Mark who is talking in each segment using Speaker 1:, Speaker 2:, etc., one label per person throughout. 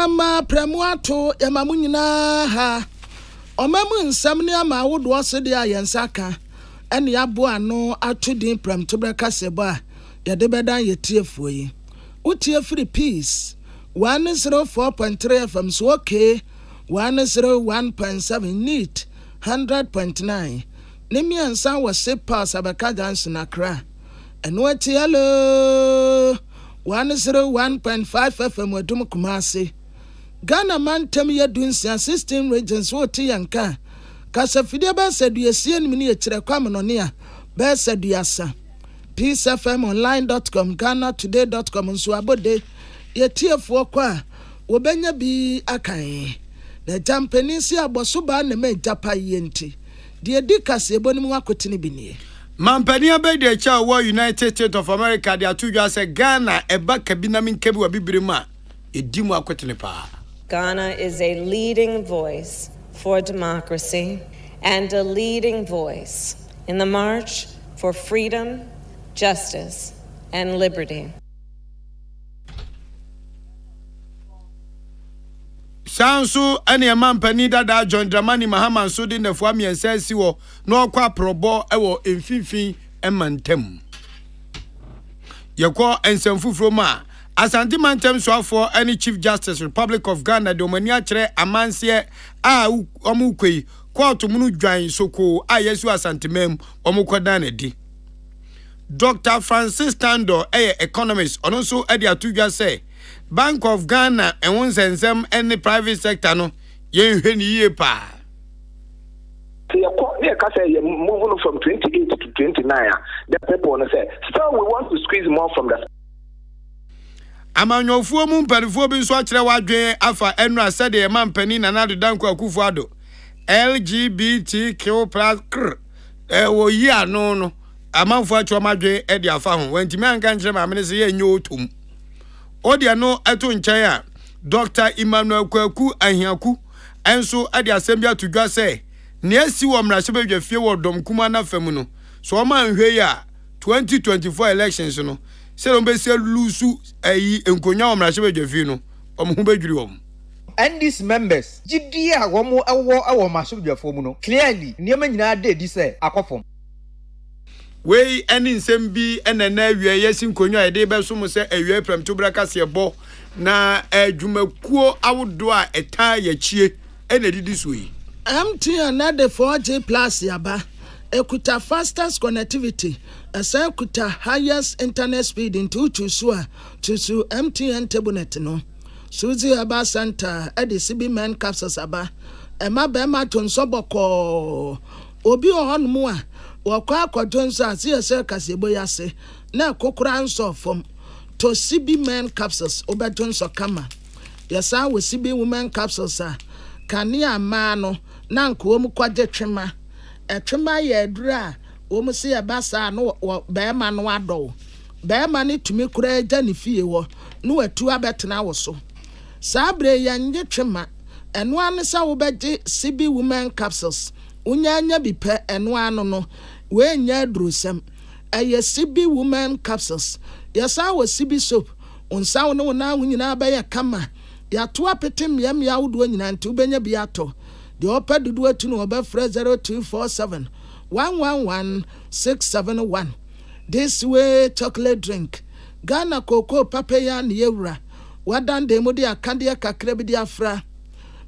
Speaker 1: ama premuato yamamu nyina ha omamu nsam ne ama wodo osede ayensaka ene abo ano atudin prem to breka sebo a yede bedan yetiefuo yi utie free peace 104.3 FM so okay 101.7 neat 100.9 nemi ansa was pass abaka Johnson Accra eno ati hello 101.5 FM wadum Kumasi Ghana man tem ye dunsia 16 regions wo ti yanka kasa fide ba saduasie nimi ye kire kwam no ne a ba saduasa peacefmonline.com ghana-today.com nso abode ye tiefo kwa wobenya bi akan na jampani si aboso ba na me japa yenti de dikase ebonim wakotini binie
Speaker 2: Mampani abede cha wo United States of America de atudwa se Ghana eba kabina min kebi wa bibirima edimu akotini pa.
Speaker 3: Ghana is a leading voice for democracy and a leading voice in the march for freedom, justice, and liberty.
Speaker 2: Sansu ene mampani dada John Dramani Mahama so de na fuami ensensi wo no kwa probo ewo emfinfin emantem. Yekwo ensemfufuro ma Asante mantem so afọ any Chief Justice Republic of Ghana de omani akere amanse a omukwei court munu dwan soko a yesu asante mem omukoda na di. Dr. Francis Tando economist ono so ade atudwa say Bank of Ghana and one sensem any private sector no yen hwe ni ye pa.
Speaker 4: Moving from 28 to 29, the people want to say, still we want to squeeze more from the.
Speaker 2: Amanyofuo mu mpanifo bi nso akere wadwen afa enu asede e mampani na nado danko akufo ado LGBTQ+ wo yi ano no amanfo atwa madwen e de afa ho wantimi anka nkere ma amene se ye nyo otum odia no eto nkyɛn a Dr. Emmanuel Kwaku Ahiaku enso ade asɛm bi atudwa sɛ ne asi wɔ mrahye bedwa fie wɔ dom kuma na fam no so o man hwe ya 2024 elections no se no be se lusu ayi enkonya wɔ mrahye bedwa fie no ɔmo ho bedwiri wɔm.
Speaker 5: And these members gidi a wɔn ɛwɔ mrahye bedwa fo mu no clearly nneɛma nyinaa de di sɛ akɔfom.
Speaker 2: Wei eni nsem bi enena awie yesi nkonwa ede be so mo se awie prem to braka se bo na adwumakuo awodo a eta ya chie ena didi so yi
Speaker 1: MTN na the 4G plus yaba ekuta fastest connectivity asa ekuta highest internet speed into to MTN tablet no Suzy Aba Center at the CB Man capsules aba ema be ma tonso boko obi ohon mu a wakwa akwadonso asese kasebo yase na kokora nso fom to CB Men capsules obetonso kama yesa we CB women capsules a kania ma no na nko mu kwaje twema etwema ye dura wo mu se yabasa no be ma no ado be ma ne tumi kura agya ne fie wo no watu abetena wo so sabre yanje twema eno ane sa wo beje CB women capsules unyanya bipe eno ano no we nya drusem eye CB women capsules yesa wo CB soap unsa wo no na nyina ba ye kama ya to apete miam ya wodo nyina nti ubenya bi ato de opa dudu atu no oba fra 0247 111 671 this way chocolate drink Ghana cocoa papaya ne yewura wadan de mudi akande kakra bi dia fra.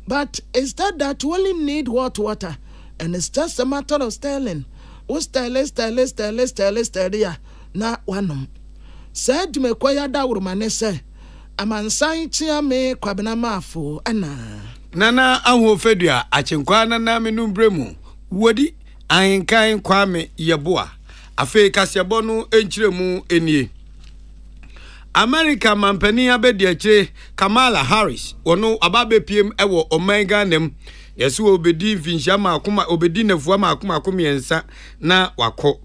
Speaker 1: But is that we only need water and it's just a matter of styling. O style ya na wanum. Said me kwaya da urumane se amansan chia me kwabena mafo ana.
Speaker 2: Nana aho fedua achenkwa nana menumbremu wodi ahenkan kwame yeboa afi kasebo no enchiremu enie. America mampani abedi akire Kamala Harris wono ababe piem ewo omega nem yesu obedi finhia makoma obedi nafua makoma yensa na wako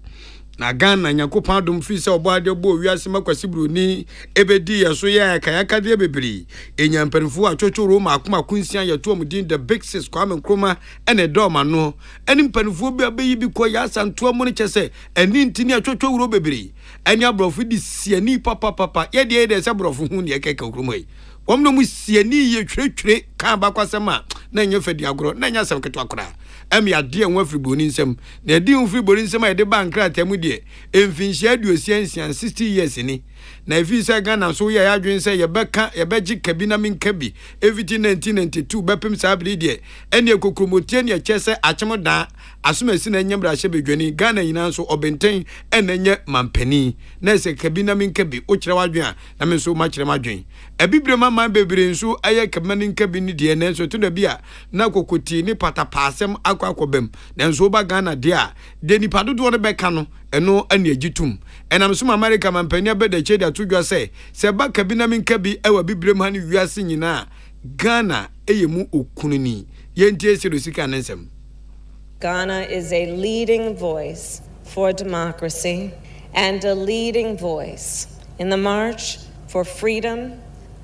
Speaker 2: na Ghana nyakopan dom fi se oboade obo wiase makwasibru ni ebedi yeso ya kayaka de bebiri enyampanfo atwotworo makoma kunsia yeto omudin the big sis Kwame Nkrumah ene doma no eni mpanfo bi abeyi bi ko ya santo mo ne chese eni ntini atwotworo bebiri eni abrofo di siani papa ye de se brofo hu ne keke Nkrumah Womno mu siani ye twetwere kan ba kwasema na enye fadi agoro na nya sem keto akora am ya de enwa friboni nsem na edi friboni nsem a de bankra tamu de emfinhia aduosiansian 60 years ni na efi se Ghana so ye adwen se ye beka ye beji kabina min kabi everything 1992 bepem sabri de ene kokromotie ne chese achemoda asomasi na nyambra hye bedwani Ghana nyina so obenten enenye mampani na se kabina min kabi o kire wadwen a na me so ma kire madwen ebibre mama bebre nso aye kabina kabi ni de na so to da bia na kokoti ni patapasem akwakobem na nso ba Ghana de a de ni padodo ne beka no eno ane agitum enam so America mampani abeda chedi atudwa se ba kabina min kabi ewa bibrem ha ni wiase nyina Ghana eyemu okununi yentie sirosika nansem.
Speaker 3: Ghana is a leading voice for democracy and a leading voice in the march for freedom,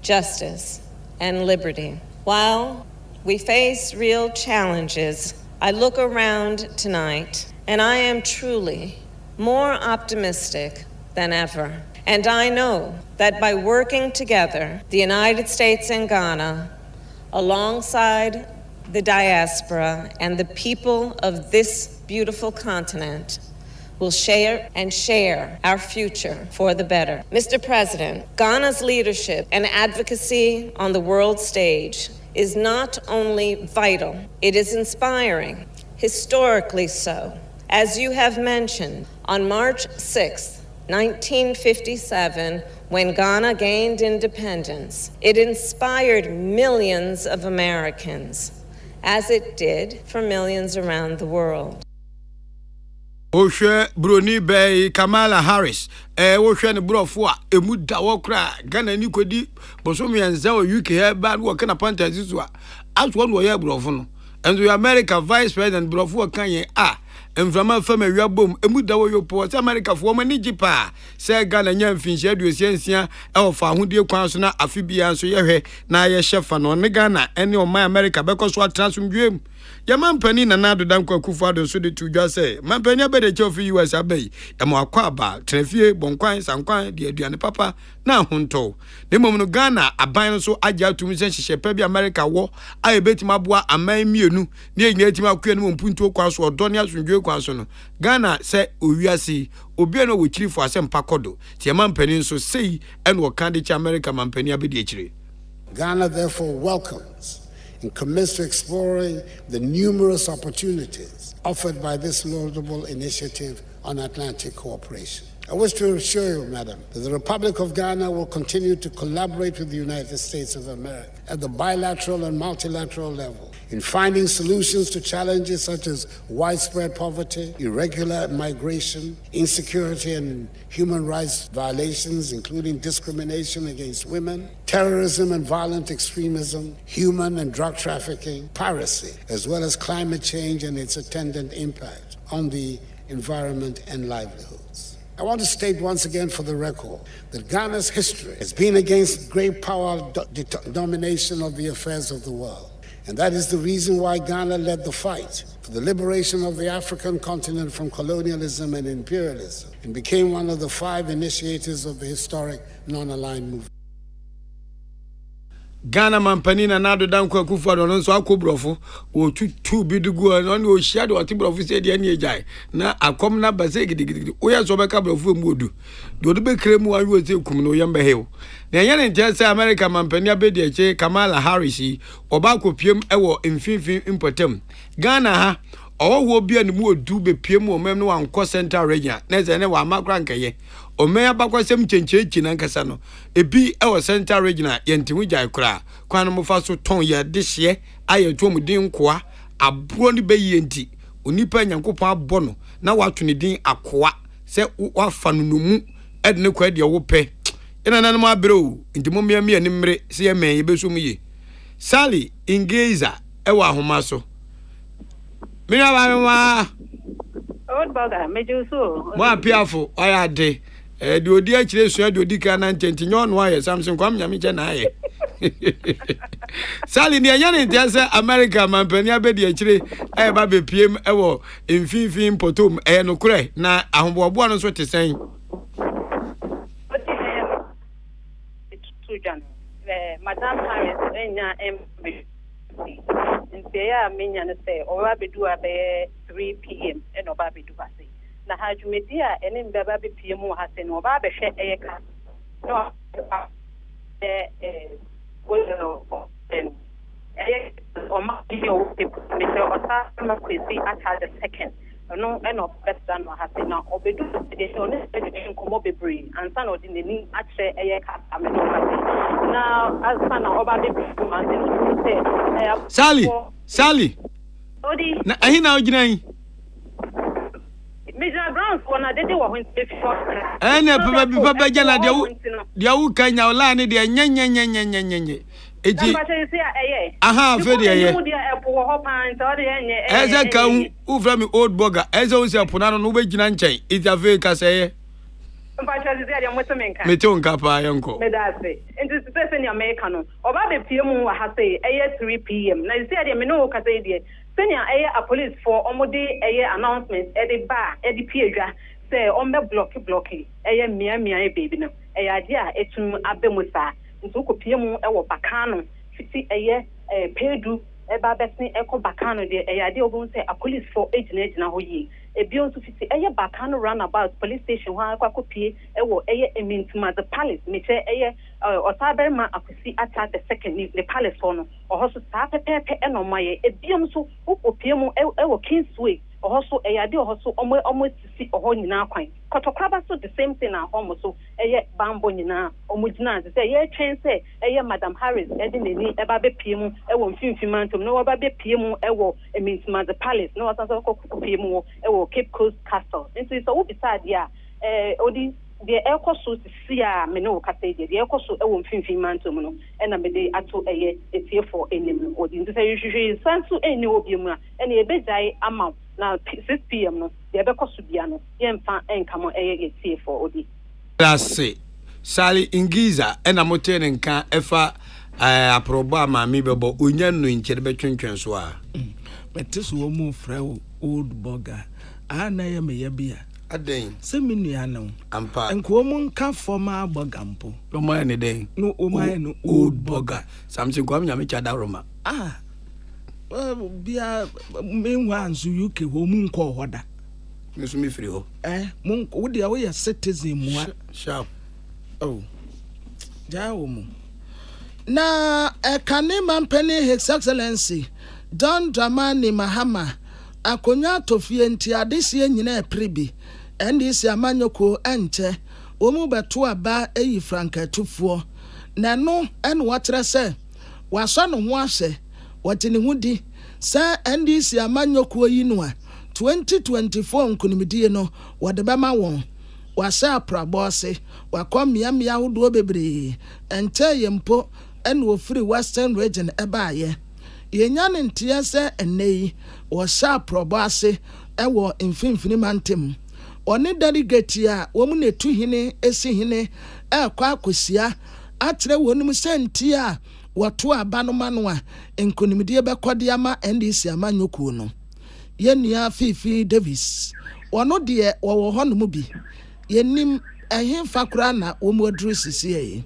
Speaker 3: justice, and liberty. While we face real challenges, I look around tonight and I am truly more optimistic than ever. And I know that by working together, the United States and Ghana, alongside the diaspora and the people of this beautiful continent, will share our future for the better. Mr. President, Ghana's leadership and advocacy on the world stage is not only vital, it is inspiring, historically so. As you have mentioned, on March 6th, 1957, when Ghana gained independence, it inspired millions of Americans, as it did for millions around the world.
Speaker 2: Oshe Bruni Bay Kamala Harris Oshe ne brofo a emu da wo kra Ghana ni kodi bosomi enza o UK he ba wo kana panta zizu a aswo no ye brofo no enzo America Vice President brofo kan ye a Mframa fama wiabom emu da wo yopo se America fo mani jipa se Ghana nya mfinhia aduosiansia e ofa ahodie kwan so na afibia so yehwe na ye shefa no ne Ghana ene o man America bekoso atrasumdwem ya mampani na nado dankwa kufu ado so de tudwa se mampani abede chofi US abai ya mwakwa aba trefie bonkwan sankwan de aduane papa na honto ne mom no Ghana aban so agya atum se hihye pa bi America wo aye betima boa aman mienu ne nyina etima akua no mpuntuo kwa so odo ne asundwe kwa so no Ghana se owiase obi no wo chirifo asem pakodo tie mampani so sei ene wo kan de chi America mampani abede achire.
Speaker 6: Ghana therefore welcomes and commits to exploring the numerous opportunities offered by this laudable initiative on Atlantic cooperation. I wish to assure you, Madam, that the Republic of Ghana will continue to collaborate with the United States of America at the bilateral and multilateral level in finding solutions to challenges such as widespread poverty, irregular migration, insecurity and human rights violations, including discrimination against women, terrorism and violent extremism, human and drug trafficking, piracy, as well as climate change and its attendant impact on the environment and livelihoods. I want to state once again for the record that Ghana's history has been against great power domination of the affairs of the world. And that is the reason why Ghana led the fight for the liberation of the African continent from colonialism and imperialism and became one of the 5 initiators of the historic non-aligned movement.
Speaker 2: Ghana mampani na nado dankwa kufu ado no so akobrofo o tutu bidugu no ne o hia de otibrofo se de ane ejai na akom na base gidigidi o ya so beka brofo mu odu de odu be kremu ayu ose kum no yamba hew na yen ntia se America mampani abedi eche Kamala Harris oba kopiem ewo mfinfin importem Ghana ha owo bia ne mu odu be piem o mem no anko central region na ze ne wa makra nkeye o me abakwasem chenchechi na nkasa no ebi ewo central region yentimu jai kra kwan mo fa so ton ya dehye ayeto mu din koa abro ni be yenti onipa nyankopon abo no na wato ne din akoa se wafa no mu edne kwa de wo pe ina nanom abro ntimo miamia ni mre se ye men ye beso mu ye Sally Ingeza ewo ahoma so mina ba ma
Speaker 7: old burger mejuso
Speaker 2: mo apiafo oya de de odi akire sua de odi kana ntenti nyo no aye Samson kwam nyame che na aye Sally ni anya ne ntia se America mampani abedi akire aye ba be piem ewo mfinfin potom no kure na ahombobo no so te sen
Speaker 7: Madam Harris enya MB ntia menya ne say oba bedu abe 3 p.m. and oba bedu ase na hajumedi a ene mbaba be pm wo hase no oba be hwe eyeka no oma video me say ota ma kwesi at the second no eno best than what hase na obedu de so ne se komo bebre ansa na odi neni ache eyeka ameno hase na ansa na oba be man say
Speaker 2: Sally
Speaker 7: odi
Speaker 2: na ahi na ogina yi
Speaker 7: Major Brown for na dede wo hon se short
Speaker 2: papa jana dia wu kanya ola ne dia nyenyenyenyenyenyenye eji aha fe dia ye eze ka u fra me old burger eze un se pona no be gina nchen ita fe ka se ye me te onka pa yanko
Speaker 7: me da se nti se se ni America no oba be pie mu wa ha se 3 p.m. na se dia me no ka se dia senior a police for omode announcement e ba e piedwa say ombe block mia baby no ade a etum abemusa nso kopie mu e wo bakano fiti pedu e ba besin e ko bakano de ade obun say a police for agent ho yi e bi onso fiti bakano roundabout police station ha akwa kopie e wo emintima the palace me che osaberma akwisi attack the second the palace for no ohoso sa pepepe e no maye e biom so opie mu e wo kingsway ohoso ade ohoso omo sisi oho nyina kwan kotokraba so the same thing na homo so bambo nyina omo gina say twen say Madam Harris e de neni e ba be pie mu e wo mfimfimantom no ba be pie mu e wo emintima the palace no wasanso kopie mu e wo Cape Coast Castle into so wo beside ya odi the ekoso sia me no ka say the ekoso e wo mfimfimantom no e na me de ato etie for enim odi into say you sansu eni obi mu e na ebejai ama na 6 p.m. no the ekoso bia no yemfa enkamo etie for odi
Speaker 2: that's Sally Ingiza ena motene nka efa aproba ma mi bebo onya no nkere betwentwen so a
Speaker 1: betis wo mu fra old burger ana ye me ya bia
Speaker 2: aden
Speaker 1: se minua no
Speaker 2: ampa
Speaker 1: enko mu nka forma burger mpo
Speaker 2: o ma ne den
Speaker 1: no o ma no
Speaker 2: old burger something kwam nya me cha da roma
Speaker 1: bia menwa anzu UK ho mu nko hoda
Speaker 2: me so me free ho
Speaker 1: mu wo dia wo ya citizen mu
Speaker 2: sharp
Speaker 1: jawo mu na Kanema Mpeni His Excellency Don Dramani Mahama akonya tofie nti adesie nyina epribi ndisi amanyoko enche omu beto aba eyi franka tufuo na no ene wakyere se waso no ho ahye watene hudi se ndisi amanyoko yi no a 2024 nkunimdie no wode bema won wasa prabose wakomia hodo bebre ente yempo ene ofiri Western Region ebaaye yenya ne ntia se enei wasa prabose ewo mfimfini mantem oni delegate a wo mu netu hine esi hine ekwa akosia atre wonum se ntia wato abanoma no a nkonimdie bekode ama ndc amanyoko no yenia Fifi Davis wono de wo hono bi yenim ehin fakura na wo mu aduru sisi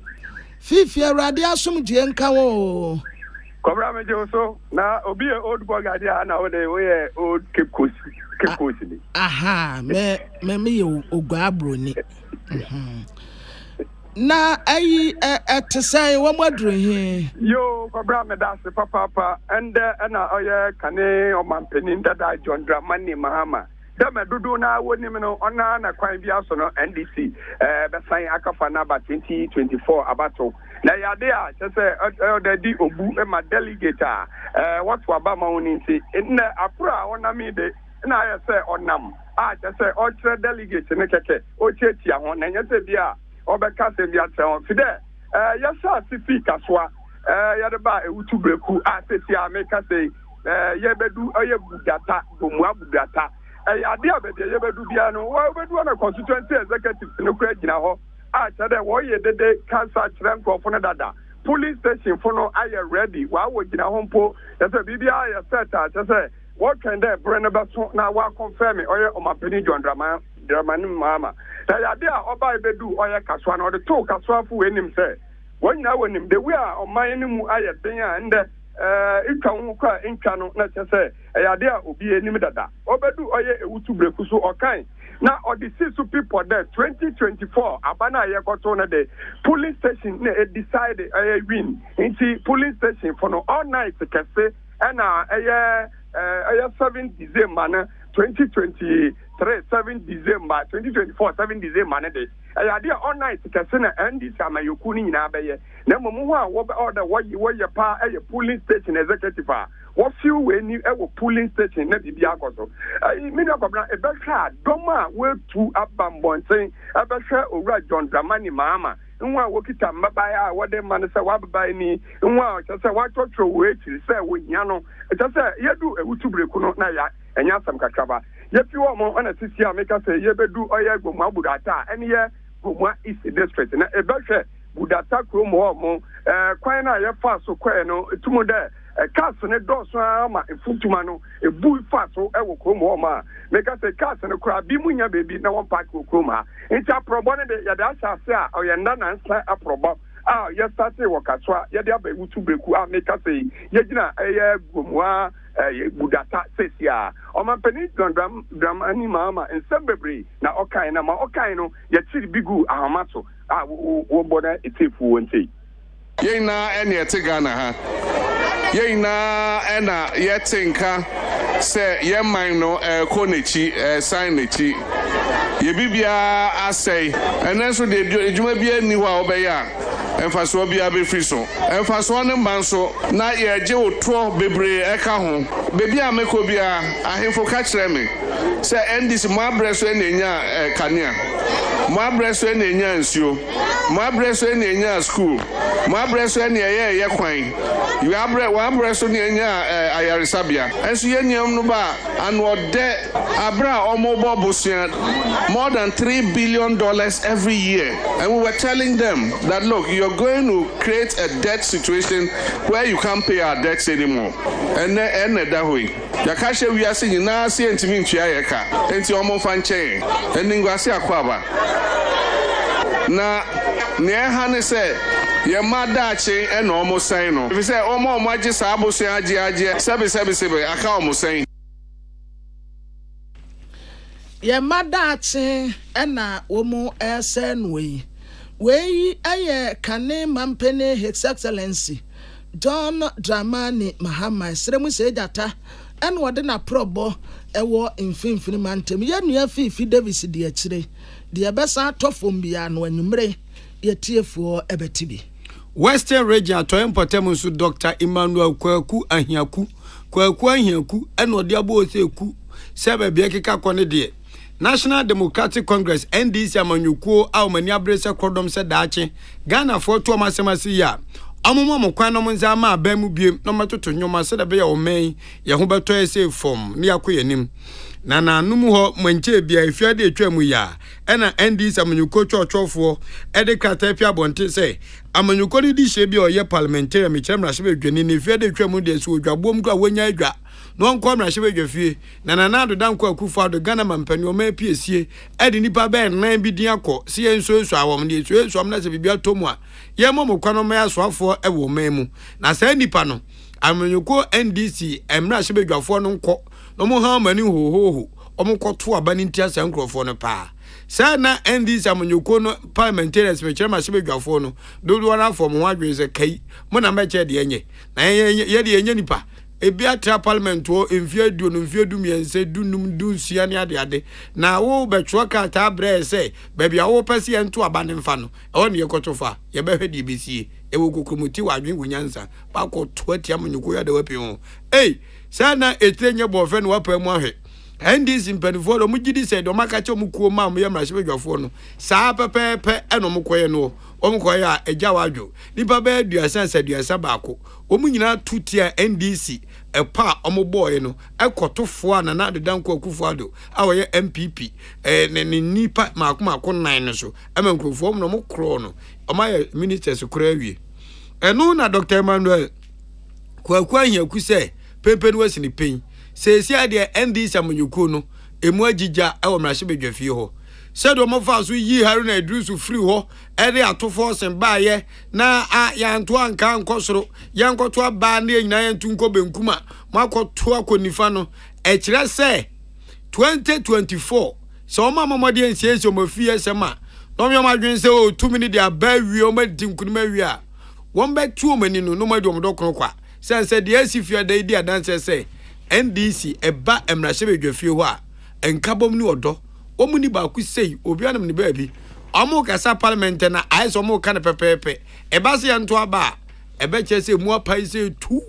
Speaker 1: Fifi awrade asomdie nka wo
Speaker 8: Kobra me joso na obi old burger dia na we old Cape Coast ni
Speaker 1: aha me ye ogwa broni na ayi etesai wo mu aduru he
Speaker 8: yo kobra me da se papa and na oye kane o mampeni dada John Dramani Mahama Dama dudu na woni me no ona na kwan bia so no NDC be sign akafa na ba 2024 abato na yade a se di obu e ma delegate what aba ma woni nti na akura ona mi de na ya se onam a se o tre delegate ne keke o chetia ho na nya se bia obeka se bia tre ho fide ya sa sifika soa yade ba ewutu breku a se ti ameka se ye bedu oye budata bomu abudata ade abede ye bedu bia no wo bedu na constituency executive no kura gina ho a tade wo ye dede cancer tremko fo no dada police station fo no aye ready wa wo gina ho mpo yese bibia ya set a tese what can they bring about na wa confirm oye o mapeni John Dramani Mama ta ade a oba bedu oye kaswa na o de to kaswa fu enim se When now when the we are on my enemy I and it can cry in channel not to say a idea will be any dada. Obedu oye utu brekusu or kind. Now or the 6 people there 2024 Abana Yakotona the police station decided I win into police station for no all night can say and a 7 December 2023 7 December 2024 7 December day. I idea all night to Casina and this am you kuni na be na mo what order what you pa a polling station executive what few when you polling station na bibia akoso me na kwabra e be hwa doma we tu abambonten e be hwa owura John Dramani Mahama nwa wokita mbabaya wode man se wababai ni nwa se watotro we ti se wonya no se yedu ewutu breku no na ya enya asam kakraba yefi wo mo ona sisi ameka se yebedu oye gbomu abudata eni ye gbomu is district na e be hwa budata kromo mo kwan na ye fa so kwan no tumu de cars ne doso ama efutuma no ebu fa so e wo kromo ma make say cars ne kura bi munya baby na won park wo kroma nti aprobo ne de ya da asase a oyenda na nsa aprobo ya start wo kaswa ya de aba wutu breku make say ye gina eye gomwa budata sesia o man pani Dramani Mahama ensembebre na okai na ma okai no ya chiri bigu ahamaso wo boda etifu wonti
Speaker 9: yena ene etigana ha yena ena yetinka se yeman no konechi sign nechi ye bibia asay enenso de edwuma bia ni wa obeya emfaso bia be free so emfaso ne manso na ye je oto bebre eka ho bebi ameko bia ahemfo ka kire me se endis mo abreso enenya kanea mo abreso enenya nsuo mo abreso enenya school mo abreso enye kwan you abreso enenya ayaresabia enso ye niam no ba anu ode abra omobo bosia more than $3 billion every year, and we were telling them that look, you're going to create a debt situation where you can't pay our debts anymore, and that way yakashe we are saying na see ntimi ntua yeka enti omo fanche eni ngwase akwaba na ne ha ne se ye madachi e na omo san no if say omo agi sa abosu agi sebe aka omo san
Speaker 1: ye madachi e na omo esen we aye kane mampene His Excellency John Dramani Mahama seremu se data en wode na probo ewo mfimfini mantem ye nua fifi Davis de akire de besa tofom bia no anwumre ye tiefuo ebetibi
Speaker 2: Western Region Atoyem Potem nso Dr. Emmanuel Kwaku Ahiaku en wode abo oseku sebe bia keka kone de National Democratic Congress NDC amanyukuo a omani abrese kodom se daache Ghana for to amasemasi ya amụma mụkwa no munza ma abamu biem no matoto nyoma se da be ya omen ye ho beto ese fom ne yakoyanim na nanum ho manche bia ifiade etwamu ya ena NDC amanyukuo chọchọfo ede krata pia bonte se amanyukuo ni di hye bia oye parliamentary me chemra hye bedwani ne ifiade etwamu de so odwabom do a wonya adwa no nko amra hye bedwafie na nanado danko akufo ado Ghana mampani o ma piesie ede nipa be nan bi din akọ se ye nso awom de so am na se bibia tomu a ye momokwa no ma asoafo e wo memu na sa nipa no amanyukuo NDC emra hye bedwafo no nko no mo ha mani hohoho omkoto abani ntia sa nkrofo no pa sa na NDC amanyukuo no parliamentarians me chairman hye bedwafo no dodo na afọ mo adwen se kai mo na meche de enye na ye de enye nipa ebia tra parliament o emfie du no mfie du miense du num du sia ne ade na wo betwo ka ta bre se bebia wo pese ento abane mfa no e ne yekotofa ye behwe di besie e wo kokromoti wadwen wonyansa ba ko toatia amanyukuo ya de wapi ho sana etrenye bofe no wapamu ahwe NDC mpanifo do mugidi se do makache omukuo ma mo yemra hye no saa pepepe eno mokoye no omkoye a eja wadwo nipa be aduasa baako omunyina tutia NDC epa omoboye no ekotofo na na dedanko akufo ado awoye MPP ne nipa maako 9 no so emankrofo no mokro no omaye ministers kura awie eno na Dr. Emmanuel Kwaku Ahiaku se pepe no asini pen sesi ade NDC amanyukuo no emu agija e wo mrahye bedwafie ho said omofa so yi haruna idrusu free ho ere atofo sen baaye na yanto anka nkosoro yankoto aba na nyina yantu nko benkuma makoto akonifa no e kire se 2024 so mamamode ensiensi omafie sema no me madwen se o 2 minutes aba wi o madi nkunuma wi a won betu omani no madi omdokro kwa sense de asifia da idi adanse se NDC eba emrahye bedwafie ho a enkabom ni odo omuni ba ku sei obianam ni baabi amu kasa parliament na aiso mu kan pepepe eba se yanto aba ebe chese mu apai se tu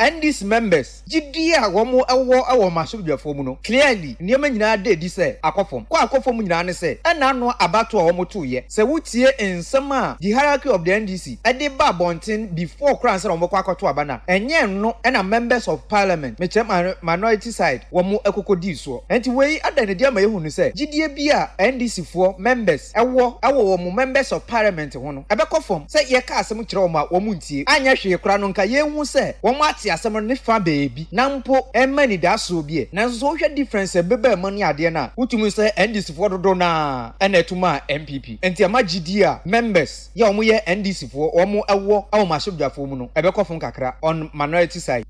Speaker 5: and these members jidia womo ewo masubdwafo mu no clearly niema nyina de di se akofom nyina ne se ena no abato a womo toye se wutie ensem a the hierarchy of the NDC ede ba bonten before crown se womo kwakoto aba na enye no ena members of parliament me minority side womo ekokodi so enti wei adane dia ma yehu no se jidie bia NDC for members ewo womo members of parliament ho no ebekofom se ye ka asem kire womo a womo ntie anya hwe kura no nka yehu se womo asem ne fa baby na mpo emani da so bie na so hwe difference bebe mani ade na utumi se NDC for dodo na ena etuma MPP enti amagidi a members ya omo ye NDC for omo ewo awo masubdwafo mu no ebekofo kakra on minority side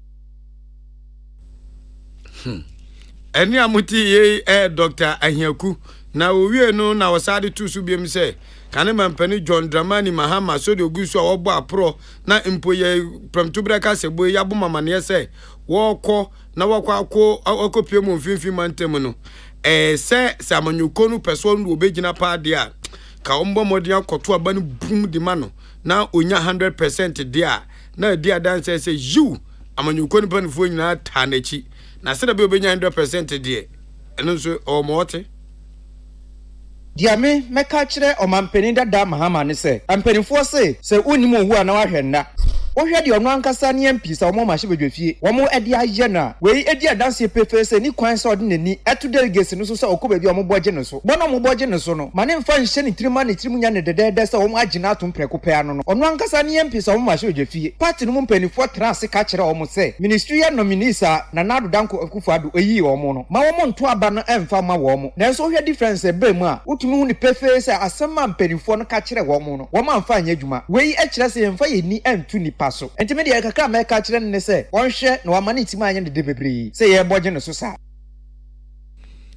Speaker 2: eni amuti ye Dr. Ahiaku na owie no na wasade tu su biem se kane mampani John Dramani Mahama so de ogusu a wobo apro na empoye premtubreka sebo ya boma mane se woko na wakwa akopie mu mfimfim mantem no se amanyoko no person no obegina pa de a ka ombo modi akoto aba no bum di ma no na onya 100% de a na di adanse se you amanyoko no panfo nyina ta nachi na se da be obenya 100% de eno so o mote
Speaker 5: diame meka kire omampeni dada Mahama ne se ampenifo se onimo ohu ana wahwenna ohwe de ono ankasa ne mpisa omo mahye bedwafie omo ede aye na wei edi adanse pefe se ni kwan se ode nani etu delegate no so se okoba bi omo boje ne so bono omo boje ne so no mane mfa nhye ne tirima ne tirim nya ne dedede se omo agina atom preko pe ano no ono ankasa ne mpisa omo mahye bedwafie party no mpenifo trase ka kire omo se ministry ya nominisa na nado danko akufado oyi omo no ma omo nto aba no emfa ma wo omo nanso ohwe difference be mu a utumi hu ni pefe se asema mpenifo no ka kire wo omo no wo ma mfa anya adwuma wei ekire se emfa ye ni antu ni so enti me de kakra me ka kire ne se wonhwe na wamane tima anya de bebre se ye boje no so sa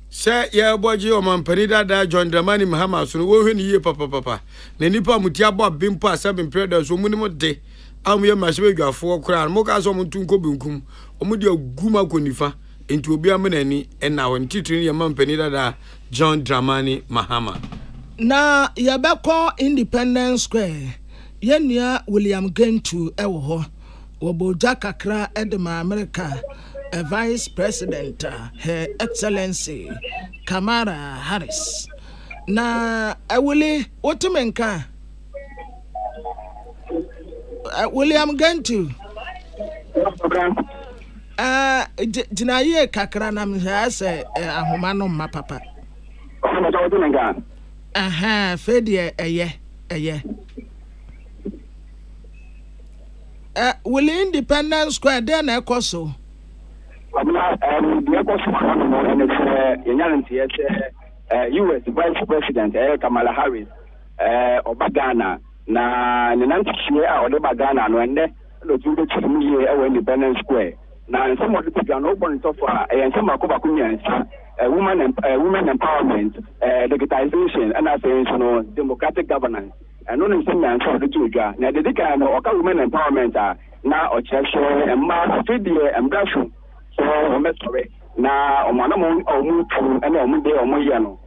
Speaker 2: se ye boje o mampani dada John Dramani Mahama so wo hwe ni ye papa na nipa muti abo bimpo asabim predators so munimo de am ye mahye dwafo kra mo ka so muntu nko benkum omo de aguma konifa enti obi amenani na won titiri ye mampani dada John Dramani Mahama
Speaker 1: na yabeko Independence Square Yenya William Gentu ewo ho woboja kakra edema America Vice President Her Excellency Kamala Harris na awuli otumenka William Gentu jinaye kakra na mhase ahoma no mma papa fedie eye will Independence Square then ekoso
Speaker 4: US Vice President Kamala Harris Obagana na nantichie a Obagana no ende do tudo chimiye Independence Square na some of the people no born to for some akoba kunyansa women empowerment digitization and as democratic governance and only some answer the tuja na de dika no oka women empowerment na ochesho emma afidie embrashu so omesore na omana mo omutu na omude omoye no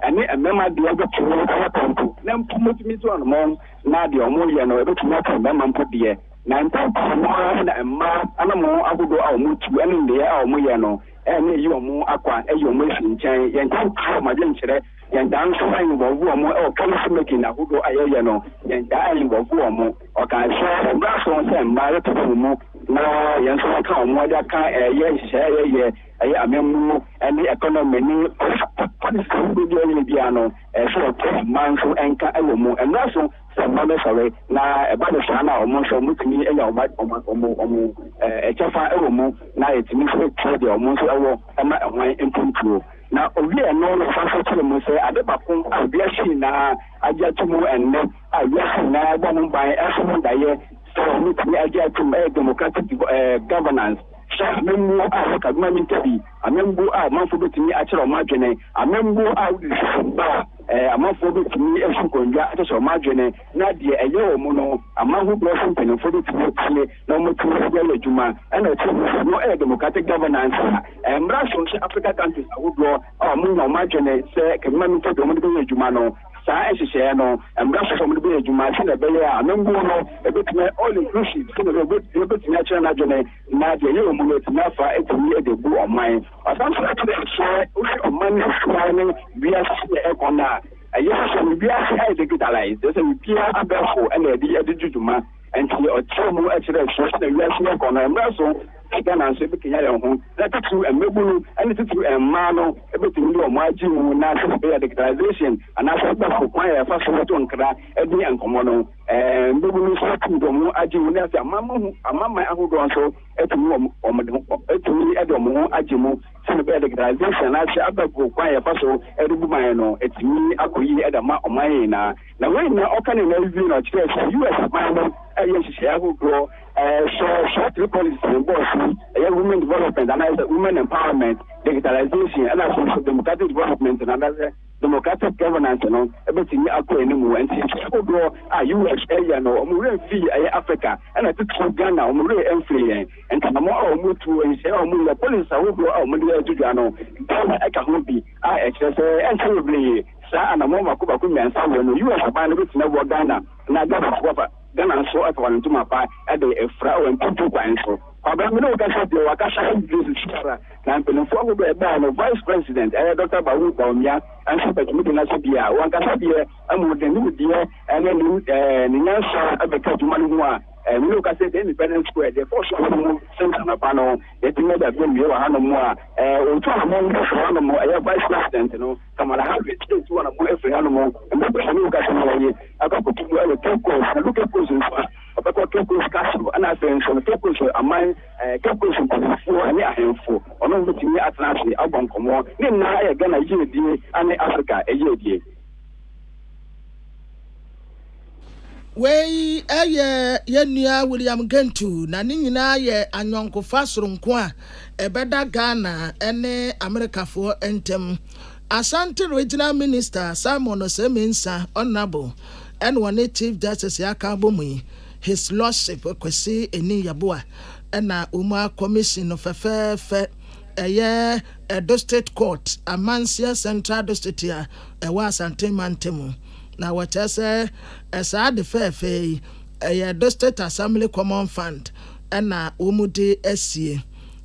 Speaker 4: ani emema de obetu ayaponto na mpumutimi so no na de omoye no ebetumi aka emema mpodie na mpapa no na emma anamo agodo a omutu ene de a omoye no ene yi omo akwa eyi omo esinchen yentan ka ma de nkyere yentan so ayi bovu omo e policy making agodo ayeye no yentan ayi bovu omo o kan so braso se mare to mu na yenso ka omo da ka ye hye ye amemu ene economy ni policy bi bia no so man so enka ewo mu enraso mama sorry na ebade sana omo so mutumi enya omo echefa ewo mu na etimi so trade omo so ewo ema enwan impumpuo na owie no no fa so kyerɛ mu sɛ ade bako a obi ahyi na agya to mu ɛnnɛ a obi ahyi na ɛbɔ ho ban ɛso mu daeɛ sɛ ɔmo tumi agya to mu democratic governance amembu a kaduma mintabi amembu a manfo betumi akyerɛ ɔmo adwene amembu a wodi ba amanfo betumi efu konja akyerɛ ɔmo adwene na deɛ ɛyɛ wɔ mu no amanfo brɔfo mpanimfo betumi tie na ɔmo tumi yɛ adwuma ɛna ɛkyerɛ no ɛyɛ democratic governance mmara so nhyɛ Africa countries ahodoɔ a ɔmo nya ɔmo adwene sɛ kaduma mintabi ɔmo de bɛyɛ adwuma no saa ɛhyehyɛ no mmara so ɔmo de bɛyɛ adwuma sɛ na ɛbɛyɛ a amembu no ebetumi all inclusive sɛ na ebetumi akyerɛ n'adwene na deɛ ɛyɛ wɔ mu no etumi afa etumi ɛde gu ɔman ɔsanso ɛkyerɛ ɛhyɛ wohwɛ ɔman ne soa ne wiase ɛkɔ no a ɛyɛ sɛ wiase ayɛ digitalize sɛ bibia abɛfo ɛna ɛde dwudwuma nti ɔkyerɛ mu ɛkyerɛ ɛhyɛ na wiase ɛkɔ no mmara so Ghana nso ebekenya yɛn ho na tutu mmebu no ɛne tutu mmaa no ebetumi de ɔmo agye mu na sɛ ɛbɛyɛ digitalization anaasɛ ɛbɛfo kwan yɛ ɛfa so wɔto nkra ɛde nkɔmɔ no mmebu no nso atu de ɔmo agye mu na sɛ amaman ahodoɔ nso etumi ɛde ɔmo ho agye mu sɛ ɛbɛyɛ digitalization anaasɛ ɛbɛfo kwan yɛ ɛfa so ɛde bu man no etumi akɔyi ɛde ma ɔman yɛn na wɔn nyinaa ɔka ne na ewie na ɔkyerɛ sɛ US aban no ɛyɛ nhyehyɛ ahodoɔ short policies in both women development and women empowerment, digitalization, and also democratic development and another democratic governance, you know, everything anymore. And since US area, no, fee Africa, and I took Ghana, influence, and more move to and say, the police are over to Ghana, I can be, I actually, and probably, and a moment, and someone, US abandoned with never Ghana, and I got Ghana so at one to my pa at the Frau and Tutu Quanso. But we know that the Wakasha is and for the vice president, Dr. Bawu Baumia, and Super Mutinasabia, one Casabia, and with the new dear, and then Ninasa of the Katumanua. And we look at the Independence Square, the first one, Santana Pano, the thing that when you are Hanamoa, or two among the animal, a vice president, you know, Kamala Harris, one of every animal, and the person who got I got to do a tokos, and look at persons, about tokos castle, and I think so the tokos are mine, tokos for and I am for, or no, but me at last, the album come on, then I again a year, and Africa a year.
Speaker 1: Wei ɛyɛ yɛnua William Gentu na ne nyinaa yɛ anyɔnkofa soronko a ɛbɛda Ghana ɛne Americafoɔ ntɛm. Asante Regional Minister Simon Osemensa Honorable ɛne wɔne Chief Justice Akan bomu His Lordship Kwesi Eni Yaboa ɛna Uma Commission of fɛfɛɛfɛ ɛyɛ Edo State Court Amansia Central District a ɛwɔ Asante Mantemu. Na what I say, as I defer fee, a District Assembly Common Fund, and na Umudi SC.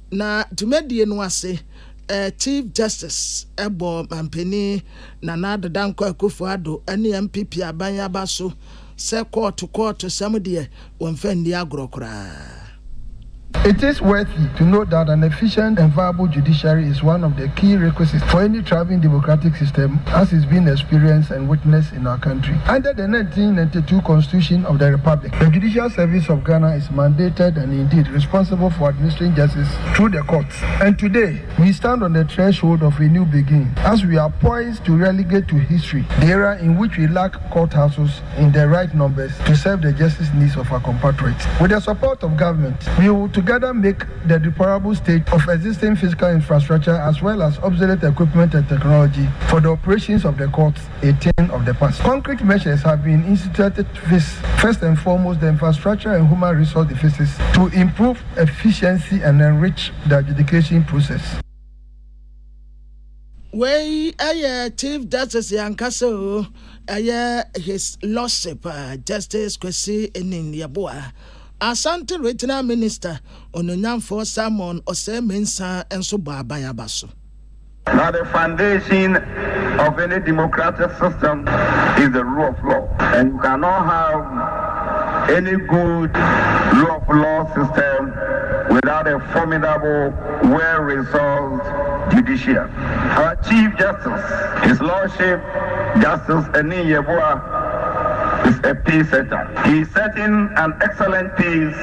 Speaker 1: Na to Midday no say, Chief Justice Ebo Mampeni, Nana the Danko Kufuado, any MPP Abanya Basu, say court to somebody when fend the agrocra.
Speaker 10: It is worthy to note that an efficient and viable judiciary is one of the key requisites for any thriving democratic system, as is being experienced and witnessed in our country. Under the 1992 Constitution of the Republic, the Judicial Service of Ghana is mandated and indeed responsible for administering justice through the courts. And today, we stand on the threshold of a new beginning, as we are poised to relegate to history the era in which we lack courthouses in the right numbers to serve the justice needs of our compatriots. With the support of government, we will together make the deplorable state of existing physical infrastructure as well as obsolete equipment and technology for the operations of the courts a thing of the past. Concrete measures have been instituted to fix, first and foremost, the infrastructure and human resource deficits to improve efficiency and enrich the adjudication process.
Speaker 1: Wey Chief Justice Yankaso, His Lordship Justice Kwesi Eni Yaboa. Asante Regional Minister Ononyamfo Simon Osemensa enso baabaya baso.
Speaker 11: Now the foundation of any democratic system is the rule of law, and you cannot have any good rule of law system without a formidable, well-resourced judiciary. Our Chief Justice, His Lordship Justice Eni Yaboa, is a peace setter. He is setting an excellent peace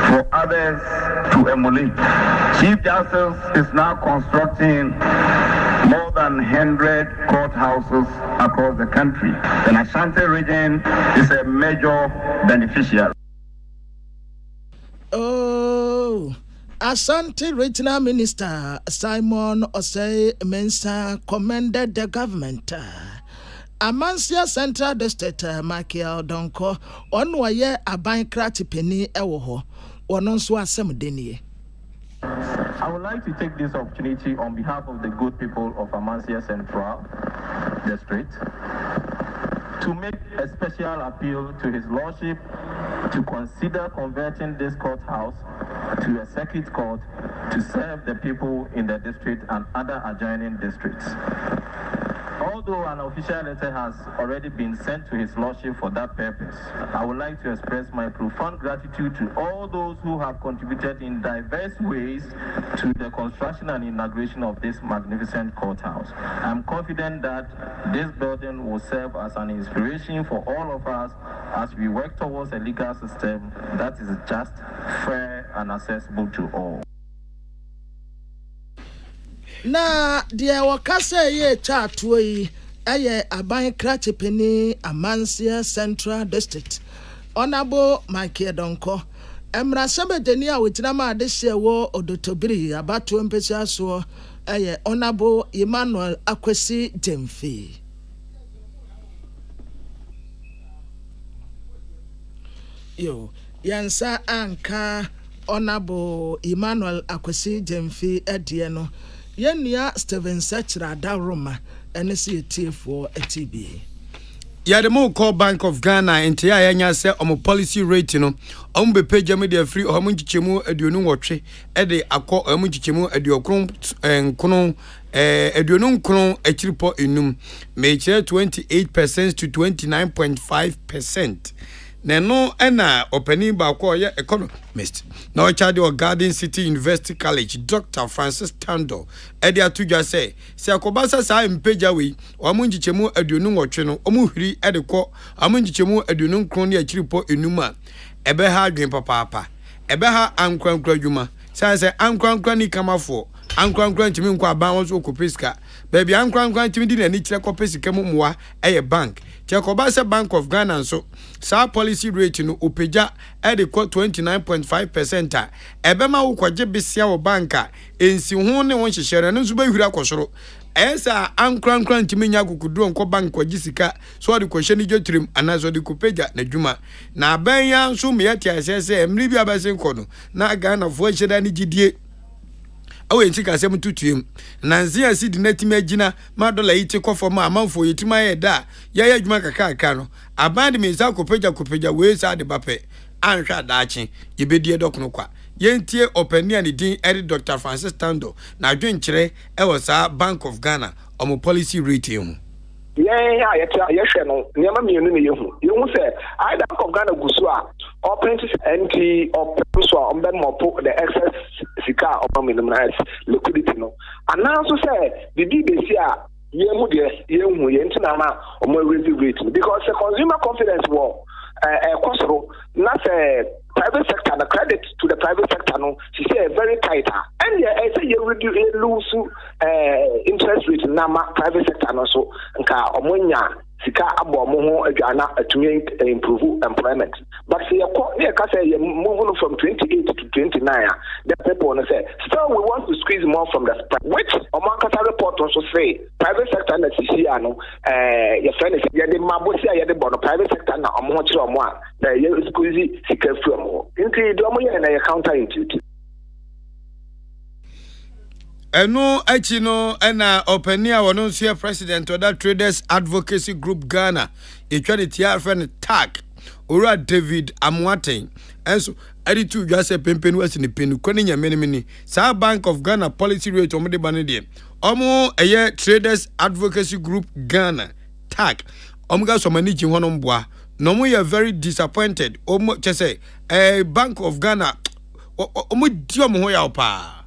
Speaker 11: for others to emulate. Chief Justice is now constructing more than 100 courthouses across the country. The Ashanti region is a major beneficiary.
Speaker 1: Oh, Ashanti Regional Minister Simon Osei Mensah commended the government. Amansia Central District Michael Donko onwaye abankrati penny ewo ono nso asem denie.
Speaker 12: I would like to take this opportunity on behalf of the good people of Amansia Central District to make a special appeal to His Lordship to consider converting this courthouse to a circuit court to serve the people in the district and other adjoining districts. Although an official letter has already been sent to His Lordship for that purpose, I would like to express my profound gratitude to all those who have contributed in diverse ways to the construction and inauguration of this magnificent courthouse. I'm confident that this building will serve as an inspiration for all of us as we work towards a legal system that is just, fair, and accessible to all.
Speaker 1: Na dia wakasa ye chatu yi aye aban krati penny Amansia Central District. Honorable Michael Donko emra sebe deni a wetina ma de wo odotobiri abatu empesa so aye Honorable Emmanuel Akwesi Jemfi. Yo yansa anka Honorable Emmanuel Akwesi Jemfi edieno Yenia Steven Sachra Daroma NCT for a TB.
Speaker 2: Yademo call Bank of Ghana into ya say policy rate no be pay media free or munchichemu aduonu wotwe de akọ munchichemu aduokron enkono aduonu nkron achiripo enum me 28% to 29.5%. Neno ena opening ba ko ye economist na o charge o Garden City University College Dr. Francis Tando edi atudwa se akobasa sa mpeja we o munjichemu aduonu nwotwe no o mu hiri ede ko amunjichemu aduonu nkron ne achiripo enuma ebe ha adwen papa ebe ha ankrankra dwuma say ankrankra ni kamafo ankrankra ntimi nkwa aban wo so kopeska baby ankrankra ntimi di na ni kire kopesika mu muwa eye bank Chekobasa Bank of Ghana so sa policy rate no opeja e de 29.5%. Ebema wo kwaje besia wo banka ensi ho ne won hyehye no so ba hura kosoro. Esa ankrankran ntimi nya kukudu onko bank kwaje sika so de kwehye ni jetrim anazo de kopeja na dwuma. Na aban ya so me yati asese emri bi abase nkono na Ghana fo hyeda ni gidie awe ntika asem tutuem nanzi asi di natimi agina ma dollar yiti kofo ma amanfo yitima ye da ya adwuma kakaka no abande me za kopeja we sa de bape anhwa daachi yebedie dokono kwa yentie openia ni din eri Dr. Francis Tando na adwenkyere e wo sa Bank of Ghana omo policy rate hu
Speaker 4: yɛhwɛ no nneɛma mmienu ne yɛhu sɛ Bank of Ghana gusu a ɔpɛnti NT ɔpɛso a ɔmbɛmɔpo the excess sika a minimize liquidity no ananso sɛ bibi besi a yɛmu deɛ yɛhu yɛntina na ɔmo raise rate because the consumer confidence wɔ ɛkɔsoro na sɛ private sector the credit to the private sector no she say very tight and say you lose interest rate na private sector no so nka omonya sika abo mo ho adwana atumi improve employment but say you moving from 28 to 29 the people want to say still we want to squeeze more from the spread which omakata report also say private sector na CCA no your friend is ya de mabosi ya de bono private sector na omo ho kire omo a na you squeeze sika from into the omo ya na counter intuitive.
Speaker 2: Eno achino ena openia wono nso president of that Traders Advocacy Group Ghana etwa de tia friend tag ora David Amwaten enso adi tu dwase pempenu wasi ni penu kwani nyamenemeni sa Bank of Ghana policy rate omde bane de omo eye Traders Advocacy Group Ghana tag omga so manage hono mboa no mo ye very disappointed omo chese Bank of Ghana omo di omo ho ya opa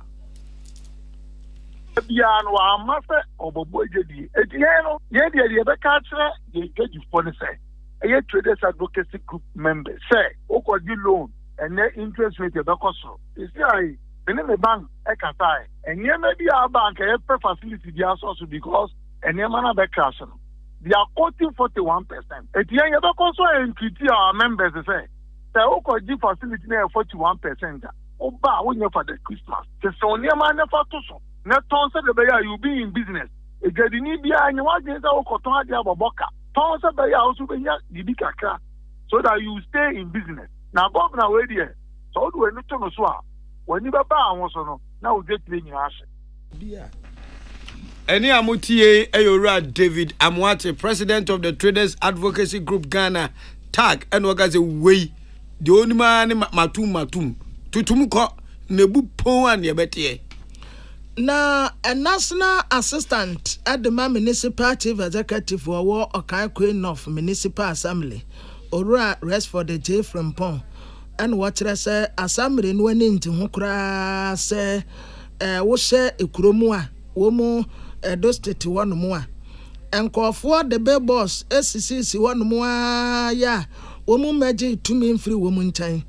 Speaker 13: Biano amase obobo ejedi etieno ye de be ka kire ye jeji fo ne say e Traders Advocacy Group members say okodi loan and net interest rate be koso isi ai the bank ekasai enye maybe our bank e facility dia source because enye mana be crash no they are quoting 41%. Etiyan ye be so equity our members say o ko gi facility na 41%. Oba wonye for the Christmas. So onye man na for to so. Na ton say the be you be in business. E gadi ni bia anya wa gen say o ko ton ade aboboka. Ton say be ya so be nya bibi kakra so that you stay in business. Na governor we there. So do we no to no so a when you be ba awon so no na o get play nyina ase.
Speaker 1: Bia
Speaker 2: Eni amutie Eyora David Amwate, president of the Traders Advocacy Group Ghana, tag and wagaze way the only man matum tutum ko nebu pon an yebete.
Speaker 1: Na a national assistant at the municipal chief executive for war Akan Queen of Municipal Assembly, Ora rest for the J from Pon, and what I say assembly no into hokra say wo share ekromua wo Edo State one more. And call for the bell boss, SCC one more, ya, woman magic 2 men free woman time.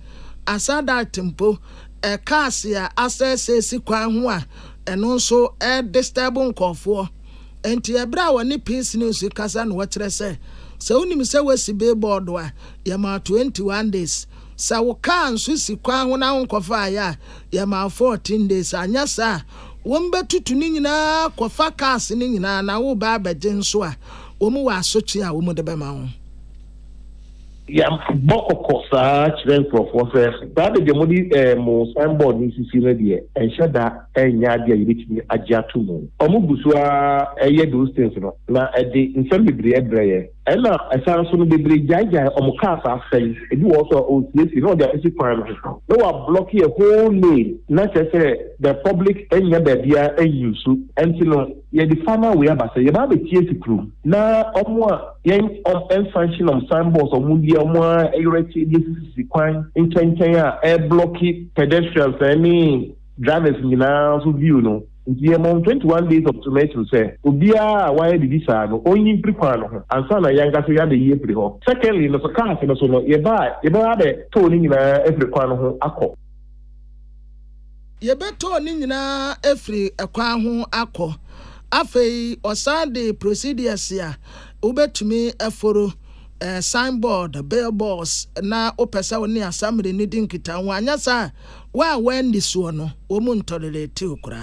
Speaker 1: As that tempo, a cassia, as I say, Siquanhua, and also a disturbing call for. And tia brow any piece news, Kazan, what I say. So only Mr. Westy Billboard, Yama 21 days. So can Swissy Quan on Kofaya, Yama 14 days, and yes, sir. Wombe tutu ni nyina kofa cars ni nyina na wo ba beje nso a wo mu wa sochi a wo mu de be ma ho
Speaker 14: ya bokoko sa children professor that the modi mo signboard ni sisi na de enhada enya de yibetimi agiatu mu omu busua eye those things no na de nsem bebre ebreye ena asan so no bebre jaja omu cars afei ebi wo so o sisi no de esi kwan no wa block a whole lane na say the public enya bebia enyusu entino ye the farmer we abase ye ba be tie sikru na omu a yen function of signboards omu omo ereti disisi kwan nkenken a blocky pedestrians any drivers nyina so view no nti among 21 days of tomato say obia why did this no only prepare no ansa na yanga so ya de ye pre ho secondly no so car no so no ye ba de to ni nyina every kwan no ho akọ
Speaker 1: ye beto ni nyina every kwan ho akọ afei osande procedures ya ubetumi eforo signboard billboards na opesa woni assembly ni dinkita ho anyasa wa wendi so no wo mu ntolerate okura.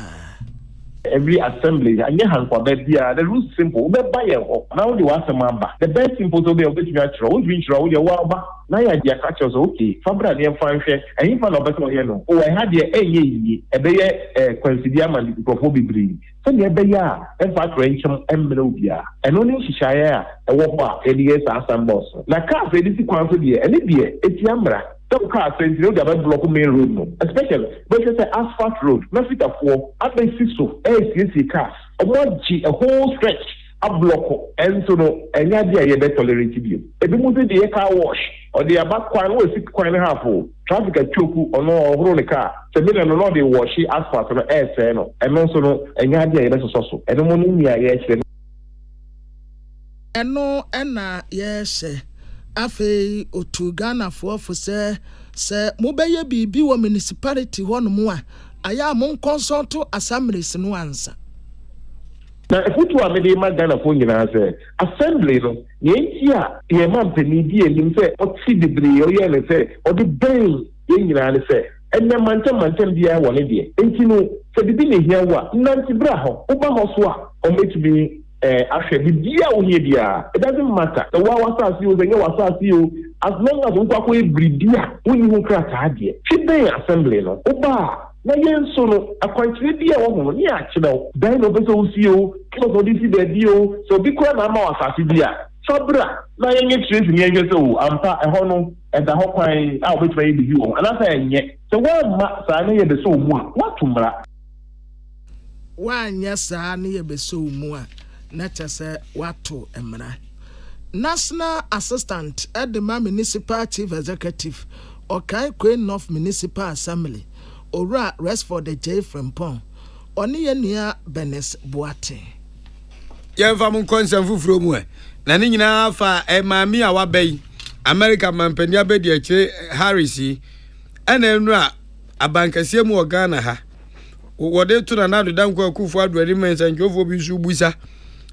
Speaker 14: Every assembly anya hankwa bia the rules simple be buy ho na wo de wasemamba the best simple to be obetumi achro wo dream chro wo de wa ba na ya dia catch us okay fabra de fanhwe eyin fa na obeto ye no o we ha de enye yi ebe ye consider man profo bibri so ne ebe ya e fa trenchem emre obia eno ni hihyaye a e wo ho a e de yes assembles na car fe di kwan so de ene de eti amra some cars say you dey block main road no especially but say asphalt road na fit afo abesi so ACC cars omoji a whole stretch a block and so no enya dia ye be tolerate bi ebi mu say dey car wash or dey back kwan we sit kwan half o traffic a choku ono ohoro ne car se me no dey wash asphalt no say no and so no enya dia ye be so eno mo ni ya kire
Speaker 1: eno ena ye se afei otu Ghana for say mobeye bibi wo municipality ho no mu a aya mo consult assemblies no ansa
Speaker 14: na efutu a mede ma Ghana for nyina say assembly no ye ntia ye mampani bi elim say o ti debre o ye le say o de ben ye nyina le say enna mantem bia wo ne de enti no se bibi ne hia wa nanti bra ho oba ho so a o metumi ahwe bibia wo hie dia it doesn't matter the wa wasasi o zenye wasasi o as long as unkwako ebridia woni hu krata ade fibe assembly no oba na yenso no akwantire bia wo ho ni a kyedo dan no beso usio kilo disi de dio so bi kwa na ma wasasi bia sobra na yenye trace ni yenye so ampa eho no eda ho kwan a obetwa yi bi wo ana sa enye so wa ma sa na ye beso mu a watumra
Speaker 1: wa nya sa na ye beso mu a na chese watu emra national assistant at the municipal chief executive Akan Queen of Municipal Assembly Ora rest for the J from Pon oni ye nia Benes Boate
Speaker 2: ye fa mun konsem fufuro mu na ni nyina fa maami a wabai America mampani abedi akire Harris ena enu a abankasie mu Ghana ha wode to na nado danko akufu adwari men sanjofo bi su busa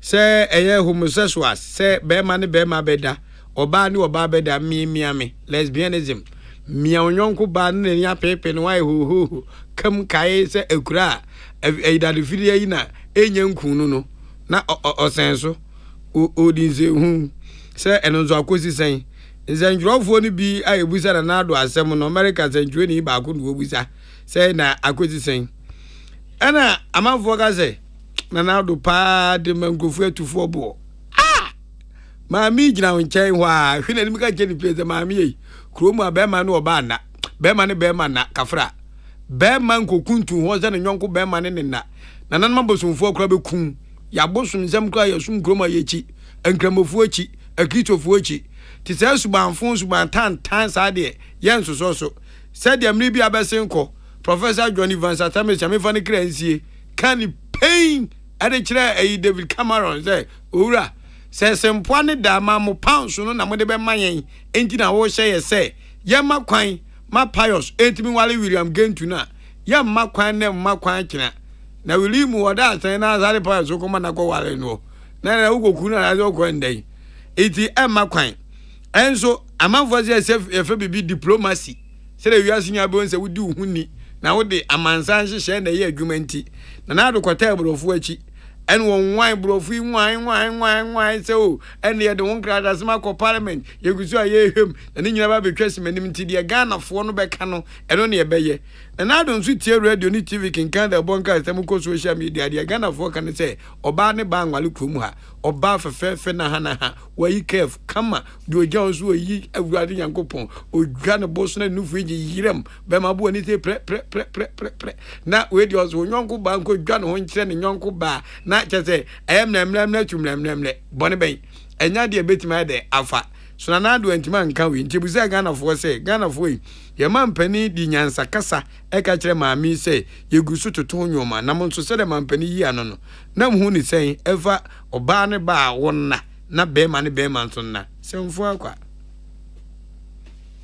Speaker 2: se eye homosexuals se be ma ne be ma beda oba ne oba beda miame lesbianism mia onyonko ba ne nya pepe no wai ho kam kai se ekura eidade fili yi na enya nkunu no na osenso odinze hu se enonzo akosi sen zanjrofo ni bi ayebusa na nado asem no America zanjwe ni ba ko no obusa se na akosi sen ana amanfo ka se na nado pa de mangrofu atufo bo maami gina nchen hwa hwe na nimka geni place maami yi kromu abema na oba na bema ne bema na kafra bema nkokuntu ho ze ne nyonko bema ne na nan mabosumfo akra bekun ya bosum zam kra ya sum kromu ayechi enkramofu achi akitofu achi ti se subanfo suban tan sa de yen soso said ya mri bi abesenko Professor Johnny Van Satame chame fani krensie can pain ade kire David Cameron say owura se sempo ne da ma mo pounds no na mo de be mayen enti na wo hye say ye makwan ma pious entimi wale William Gentu na ye makwan ne makwan kina na William woda asan na azare pious ko ma na ko wale no na ugoku na azo ko ndai enti makwan enso amanfo se efe bibi diplomacy se le wiase nya be onse wudi uhuni na wode amansan hye na ye adwumanti na na do kwata brofo achi en won wan brofu wan se o en ye de won krada sema ko parliament ye gusu aye hwem na ni nyina ba betwesi manim nti de Ghana fo no beka no eno ne beye na do nsu tie radio ni TV kin kan da bonka sem ko social media de Ghana fo kan se oba ne ba nwale krom ha oba fefe na ha wayi kef kama do jansu oyi awurade yankopon odwa ne boso na nufu yi yirem be ma bo ni te pre na we de oso nyonko ba nko dwa ne ho nkire ne nyonko ba na chese ayem na mlemle tumlemle bone ben enya de betima de afa so na do antima nka we ntibuza Ghana fo se Ghana fo yi ye mampani di nyansa kasa e ka kire maami se ye gusu toto nyoma na mo nso se de mampani yi ano no na mu ni sen eva oba ne ba wonna na be ma ne be ma nso na semfo akwa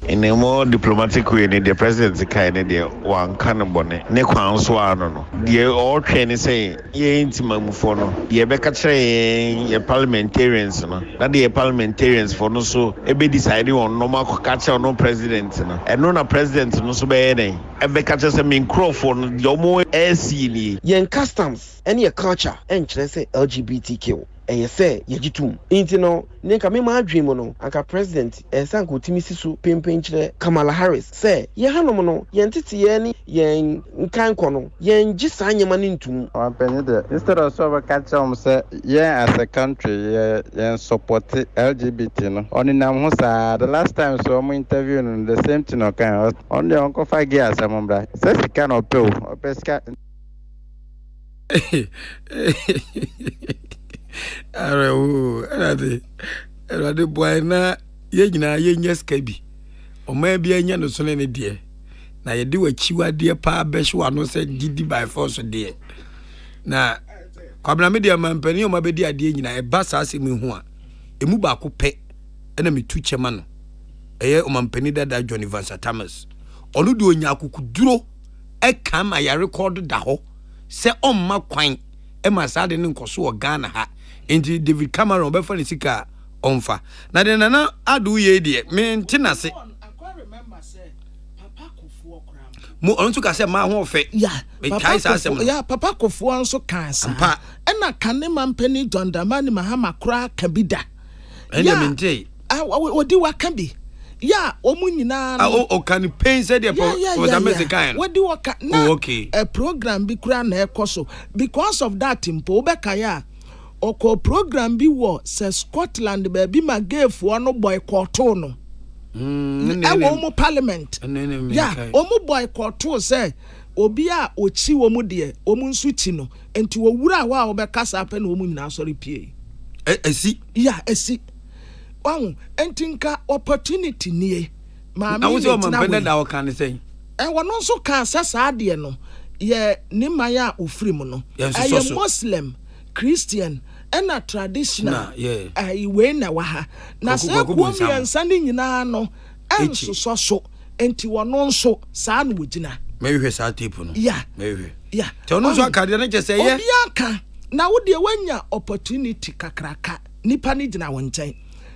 Speaker 15: in a more diplomatic way, the president kind of the one cannibone, ne kwanso no. The all training say, ye intima mufono, ye beka train ye parliamentarians, no. That the parliamentarians for no so, ebe deciding on no more catch or no president, no. And no president no so be any. Ebe catch us a microphone, the more SC
Speaker 16: yen customs, any culture, and say LGBTQ. E say yejitum inti no nka me ma adwem no anka president esan ko timisi so pempen kire Kamala Harris say ye hanom no ye ntete ye ni ye nkan ko no ye ngi sanyema ni ntum
Speaker 17: ampenye de instead of so catch say ye as a country ye support LGBT no oninam ho sa the last time so mo interview no the same thing kan on the uncle fa gi asammbra say sika no pe o pesika
Speaker 2: Arade boy na ye nyina ye nyeska bi oma bia nya no so ne de na ye de wachiwa de pa behwe ano se gidi by force de na kwabna media mampani o mabedi ade nyina e ba sa se me hu a emu ba ko pe na metu chema no eye o mampani dada Johnny Van Thomas onu de onya akukuduro e kan ma ya record da ho se omma kwan e ma sa de ne nkoso o Ghana ha enti David Cameron be fa ne sika onfa na de na adu ye de me ntinase mo onto ka se ma ho fe
Speaker 1: ya
Speaker 2: papa
Speaker 1: Kofu anso kansa na kane mampani John Dramani Mahama kra kabida
Speaker 2: ene mente
Speaker 1: odi waka bi ya omu nyina
Speaker 2: o kan pain said the was a Mexican
Speaker 1: what do waka na a program bi kra na ekoso because of that impo obeka ya oko program bi wo se Scotland ba bi magefo no boycott no omu parliament ya omu boycott say obi a ochi wo mu de omu nsu chi no enti wo wura wa obeka sa pe na omu nyina sori pie
Speaker 2: esi
Speaker 1: entinka opportunity nie ma
Speaker 2: me na wo mampene da wo kan say
Speaker 1: wono so kan sa de no ye ni maya ofrim no ye Muslim Christian and a traditional we na wa ha na sa ko mi ansa ni nyina no enso so enti wono so sa no wogina
Speaker 2: Maybe sa tape no.
Speaker 1: Yeah.
Speaker 2: Maybe.
Speaker 1: Yeah.
Speaker 2: Tono so akade na kyese ye.
Speaker 1: Obiaka na wo de wanya opportunity kakraka. Nipa ni gina wonchen.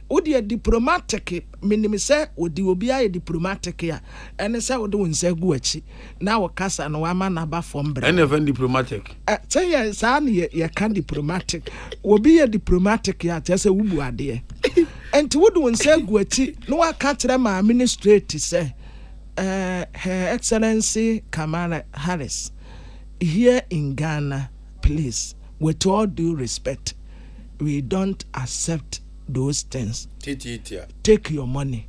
Speaker 1: Wo de diplomatic minim se wo de obi aye diplomatic ya. Ene se wo de wonse gu achi. Na wo kasa no wa ma na ba from bre.
Speaker 2: Ene even diplomatic.
Speaker 1: Say ya sa na ye kan diplomatic. Wo bi ye diplomatic ya se wubu ade. Enti wo de wonse gu achi no wa ka kire ma administrator say Her Excellency Kamala Harris, here in Ghana, please, with all due respect, we don't accept those things. Take your money.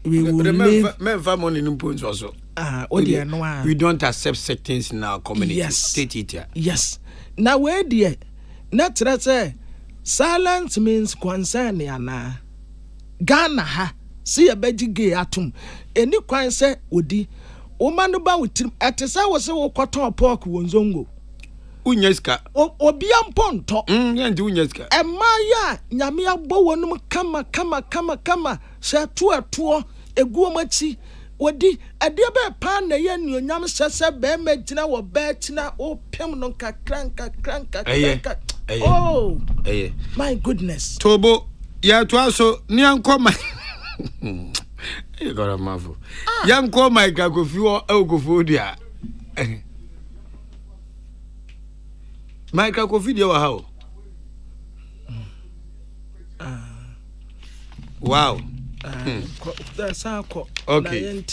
Speaker 1: We will leave.
Speaker 2: We don't accept such things in our community.
Speaker 1: Yes. Yes. Now where dear? Not say silence means concern yana. Ghana ha. See a beji gay atum. Any kwan say odi. O manu ba witim. Atesa wase wo kwaton pork wonzongo.
Speaker 2: Unyeska.
Speaker 1: Obi amponto.
Speaker 2: Yanti unyeska.
Speaker 1: Emaya nyame abo wonum kama. Sha tuo egu machi. Odi ade be pa na ye nuonyam sese be magina wo be tina o pem no kakranka. Oh. My goodness.
Speaker 2: Tobo ya twaso ni ankoma. You got a marvel. Young call my Gagofi or Elgofodia. My Gagofidio, how? Wow.
Speaker 1: That's how.
Speaker 2: Okay.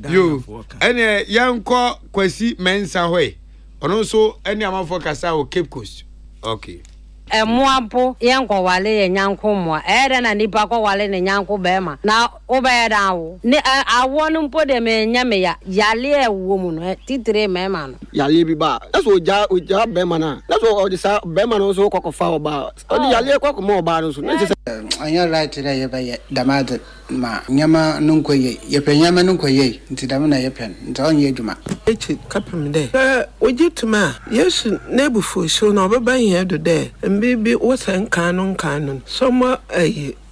Speaker 2: You any young call Kwesi Mensa way. And also any amount for Casa or Cape Coast. Okay.
Speaker 18: Muampo yanko wale nyanko mwa na nipa kwa wale nyanko bema na obeda wo ne awonu mpo de me nyame ya yale ewo mu no titire mema no
Speaker 16: yale bi ba eso oja bema na eso o disa bema no so kokofa oba o di yale kokoma oba no so
Speaker 19: anya right there ye ba damade ma nyama nunkoye ye penyama nunkoye nti dam na ye pen nti onye adwuma
Speaker 20: echi kapem de ojituma yesu nebufu so na obeba yen do de mbibi wosan kanon somo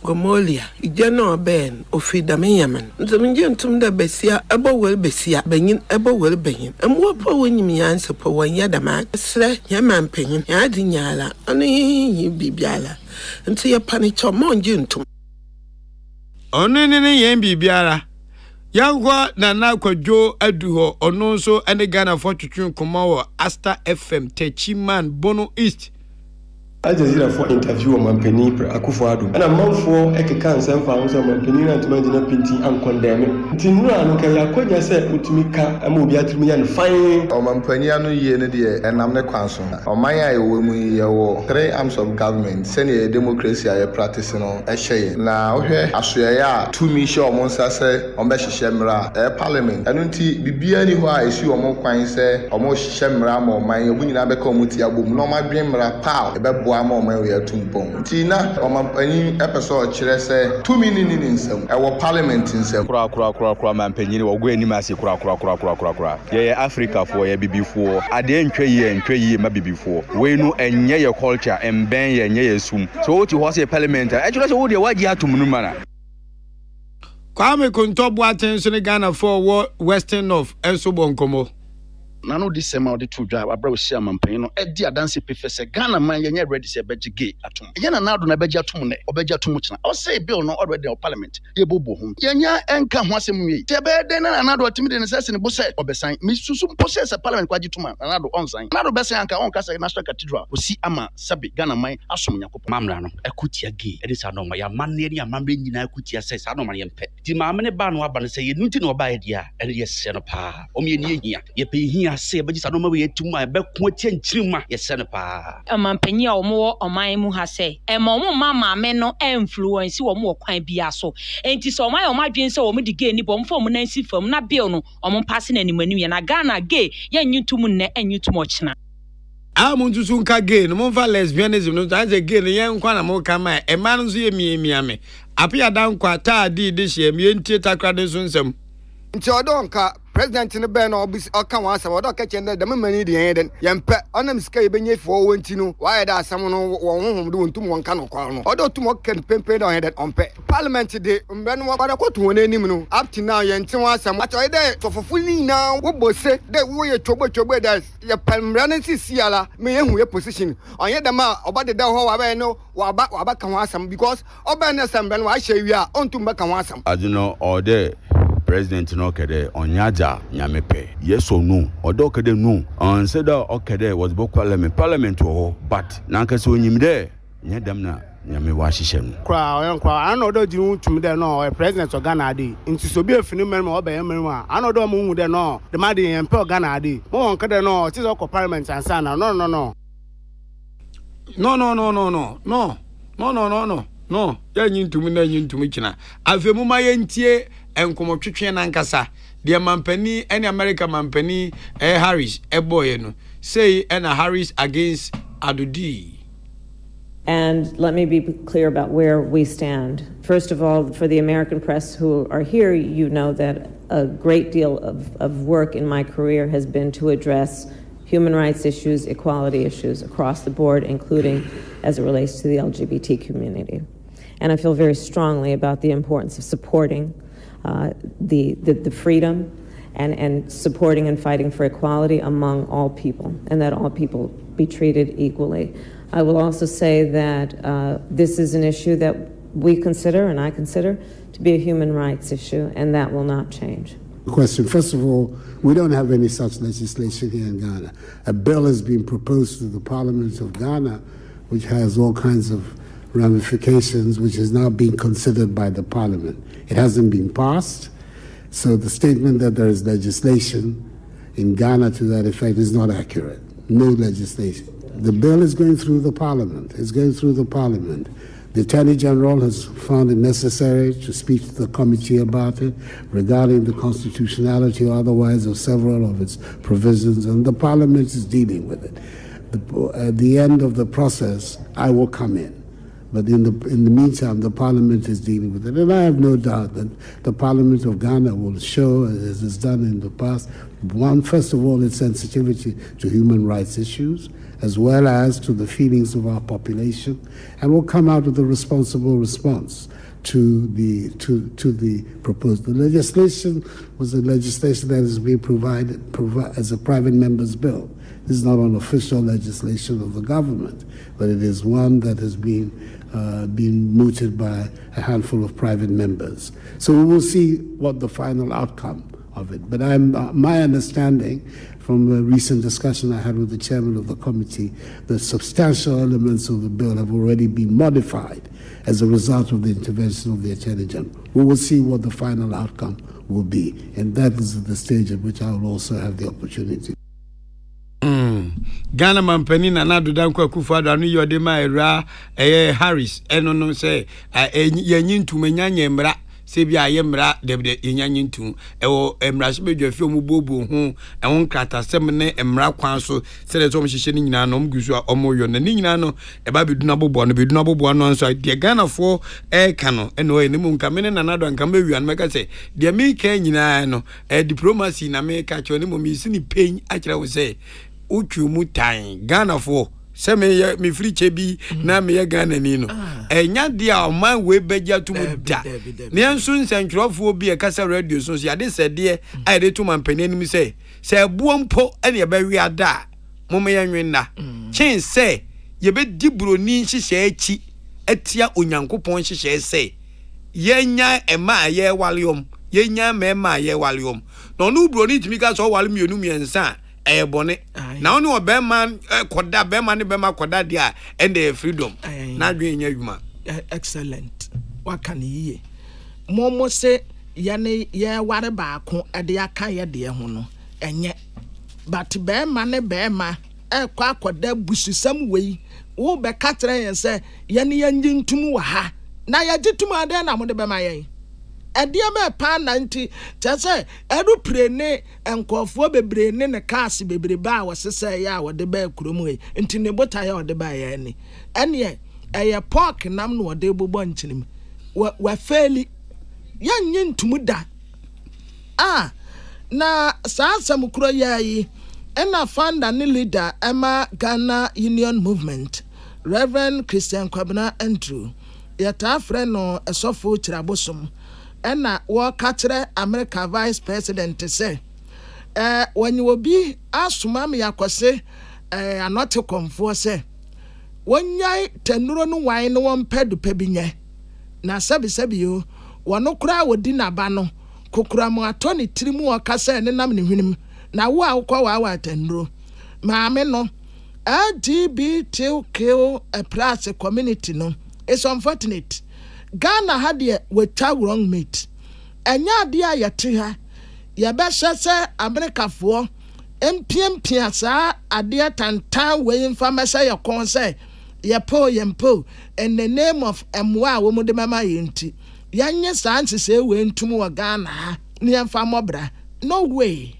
Speaker 20: gomolia ijeno ben ofidame yaman nzemnje ntum da besia abowel besia benyin abowel benyin amwo pa wonyim yanse pa wonya dama sre yaman penyin ya dinyala ani bibiala nti ye panicho monje ntum
Speaker 2: onene yen bibiara yangwa na kwadwo aduho ono so ene Ghana for twetwen komawo Asta FM Techiman Bono East
Speaker 21: Aljazeera for interview o mampeni Akufo-Addo ana manfo ekeka nsem fa ho so mampeni na ntuma dina pinti an condemn ntinura no ka yakonya se utumika ama obi atumi ya no fine
Speaker 22: o mampeni anu ye ne de enam ne kwanso o man ya ewo mu ye wo three arms of government sene democracy aye practice no ehye na ohwe asoya ya tumi she o monsa se o be hihye mra parliament anu nti bibia ni ho a esi o mo kwan se o mo hihye mra ma o man obu nyina be ka o muti abom no ma dwen mra pa ebe boa ma o man we atumpon tina o mampeni episode kire se tumi ni nsem e wo parliament nsem
Speaker 23: kura mampeni wo go anim ase kura ye Africa for ye bibifo ade ntwe ye ma bibifo we no enye ye culture emben ye enye ye sum so what you say parliament actually so wo de waji atum nu mana
Speaker 2: Kwame Kontobo atenso ne Ghana for Western of enso bonkomo
Speaker 24: nano this sema de to drive abra we share mampani no e di adanse pefese Ghana man ye ready say beji gay atom ye na nado na beji atom ne obeji atom kina o say bill no already in parliament ye bobo hu ye nya enka ho asem wi te be de na nado atimi de ne sese ne bo say obesan mi susu process parliament kwaji tuma nado onsan nado besan anka on kasa national cathedral o si ama sabe Ghana man asom nyakop
Speaker 25: mamra no ekutia gay e de sa no ma ya man ne ya mamre nyina ekutia say sa no ma ye mpe ti mamne ba no aba ne say ye nunti no ba ye dia e ye se no pa o me ni ehia ye pe ehia se beji sa no ma we tuma be ko tianchirima ye se no pa
Speaker 26: amampanyi a omo oman mu ha se e ma omo mama me no influence wo mo kwan bia so enti so oman omo adwen se omo di gay ni bom fo mo na si fam na bill no omo pass na animanu ye na Ghana gay ye nyutum ne enyutum ochina
Speaker 2: amuntu sunka gay no monfa lesbianism no tanze gay no ye nkwa na mo kama e ma no so ye miame apia dan kwa ta di de hye mi entie takra de so nsam
Speaker 5: nti odonka
Speaker 2: president in the band or can once about catching the money the end. Yampa, on them sky benye for one tino. Why that someone won't do to one can or although to mock can pay on head on pay. Parliament today, when what I got to an enemy up to now, Yantin was some what I there for fully now. What was said that we are trouble that your permanency Siala may we position on yet the ma about the Dow I know what can want some because Obana some ben why we are on to make a some.
Speaker 3: I do know all day. President no kede onyaja nyamepe yes or no odo kede no on said okede was book parliament ho but na nkase onyimde nya dem na nyame wa hihye no
Speaker 6: kwa anodo jiru tum de no president of Ghana dey nti so bi afini merma obeye merma anodo mu hu de no de ma de yempe Ghana dey mo won kede no ti so parliament ansa na no
Speaker 2: yanyin tum na yin tum kina afemu ma yentie enkomotwetwe na nkasa de mampani any America mampani Harris boy no say na Harris against Adudi.
Speaker 7: And let me be clear about where we stand. First of all, for the American press who are here, you know that a great deal of work in my career has been to address human rights issues, equality issues across the board, including as it relates to the LGBT community. And I feel very strongly about the importance of supporting the freedom and supporting and fighting for equality among all people, and that all people be treated equally. I will also say that this is an issue that we consider, and I consider, to be a human rights issue, and that will not change.
Speaker 8: Question. First of all, we don't have any such legislation here in Ghana. A bill has been proposed to the Parliament of Ghana, which has all kinds of ramifications, which is now being considered by the Parliament. It hasn't been passed, so the statement that there is legislation in Ghana to that effect is not accurate. No legislation. The bill is going through the Parliament. It's going through the Parliament. The Attorney General has found it necessary to speak to the committee about it regarding the constitutionality or otherwise of several of its provisions, and the Parliament is dealing with it. At the end of the process, I will come in. But in the meantime, the Parliament is dealing with it. And I have no doubt that the Parliament of Ghana will show, as it's done in the past, first of all, its sensitivity to human rights issues, as well as to the feelings of our population, and will come out with a responsible response to the proposed. The legislation was a legislation that is being provided as a private member's bill. This is not an official legislation of the government, but it is one that has been mooted by a handful of private members. So we will see what the final outcome of it. But my understanding from a recent discussion I had with the chairman of the committee, the substantial elements of the bill have already been modified as a result of the intervention of the Attorney General. We will see what the final outcome will be, and that is the stage at which I will also have the opportunity.
Speaker 2: Ghana mampani na nadu danko akufado anu yode ma era Harris eno no say yanyintu menyanye mra se bia ye mra de yanyintu ewo emra se bedwafi omubobo ho ewon kratasem ne emra kwan so se de so mhihye ni nyina no mgusu omoyo na ni nyina no e ba beduna bobo no nso de Ghana fo ka no eno e ne mu nka mene na nadu anka mewia no meka se de me ka nyina no diplomacy na me ka cho ne mo mi sini pen akira wo say uchu mutai Ghana for se me free chebi na me Ghana ni no enya dia man we beja to mu da ne nso nsentwerofo bi e kasa radio so ya de se de ai de to man panin mi se buompo ene be wi ada mo me yanwenna chen se ye be dibroni nhihye achi atia onyankopon nhihye se yenya ema ye waliom yenya mema ye waliom no no broni timi ka so wali mienu miensa bone na oni obema koda bema ne bema koda dia and the freedom na dwen nya dwuma
Speaker 1: excellent wakan yiye momo se ye ware ba ko ade aka ye de ho no enye but bema ne bema kwa koda bususam wei wo be katra yen se ye ne yanjintum wa ha na ye gitum ade na mo de bema yen Edia me pa 90 tese edu prene enkofo bebre ne cars bebre ba wo sese ya wo de ba kurom e nti ne bota ya wo de ba ya ni ene eye pork nam no wo de bobo nchinim wa feli ya nyi ntumu da na saa asɛm kuro yi ɛna founder ne leader Emma Ghana Union Movement Reverend Christian Kwabena Andrew yɛtaa frɛ no ɛsɔfo kyirabosom ɛna wɔka kyerɛ America Vice President sɛ wɔnye obi asoma me yakɔse anote kɔmfoɔ sɛ wɔnyai tenuro no wan no wɔmpɛ dupa bi nyɛ na sɛbi yo wɔno kora wɔdi naba no kokura mu atɔ ne tiri mu ɔka sɛ ne nam ne hwenem na wo a wokɔ wa tenuro maame no LGBTQ plus community no is unfortunate. Ghana had the without wrong mate. Enya dia yɛte ha yɛbɛhyɛ sɛ America foɔ mpiempia saa adeɛ tantan wei mfa mɛsɛ yɛ kɔn sɛ yɛmpo in the name of mmoa a wɔn de mama yɛnti yɛnyɛ saa nsesɛ wei ntum wɔ Ghana ha ne yɛmfa mmɔbra no way.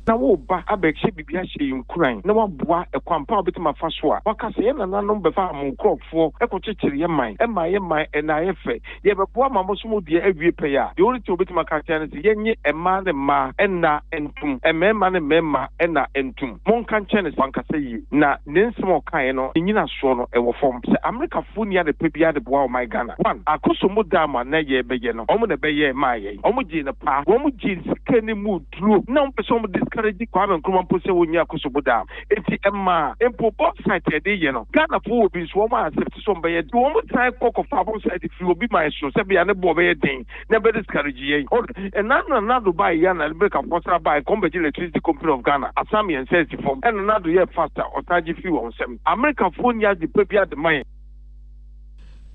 Speaker 4: na wo ba abɛhyɛ bibia hyɛ nkuran na waboa ɛkwampa obetuma fa so a waka sɛ yɛn nananom bɛfa amonkrɔfoɔ ɛkɔkyekyere yɛ man ɛma yɛ man ɛna yɛ fɛ yɛbɛboa ma mo so mu deɛ awie pɛ ya deɛ ɔrete obetuma ka kyerɛ no sɛ yɛnye ɛma ne mma ɛna ɛntum ɛmɛɛma ne mɛɛma ɛna ɛntum monka nkyɛn ne wankasa yie na ne nsɛm ɔkaeɛ no ɛnyina soɔ no ɛwɔ fam sɛ Amerikafoɔ ni ade pɛ bia de boa ɔman Ghana one akoso mu dama na yɛ bɛyɛ no ɔmo na bɛyɛ ma yɛ ɔmo gye ne pa ɔmo gye sika ne mu duro na ɔmo pɛ sɛ ɔmo discourage Kwame Nkrumah mpo sɛ wonya akosobo da enti ɛma mpo both side ɛde yɛ no Ghana fo obi so ɔmo accept so ɔmo bɛyɛ ɔmo try kɔkɔfa both side fi obi man so sɛ bia ne bo bɛyɛ den na bɛ discourage yɛn ɛna do ba yɛ na America fosra ba Company Electricity Company of Ghana asam yɛn sɛ si fam ɛna na do yɛ faster ɔtaji fi wɔn nsɛm America fo nya de pɛ bia de man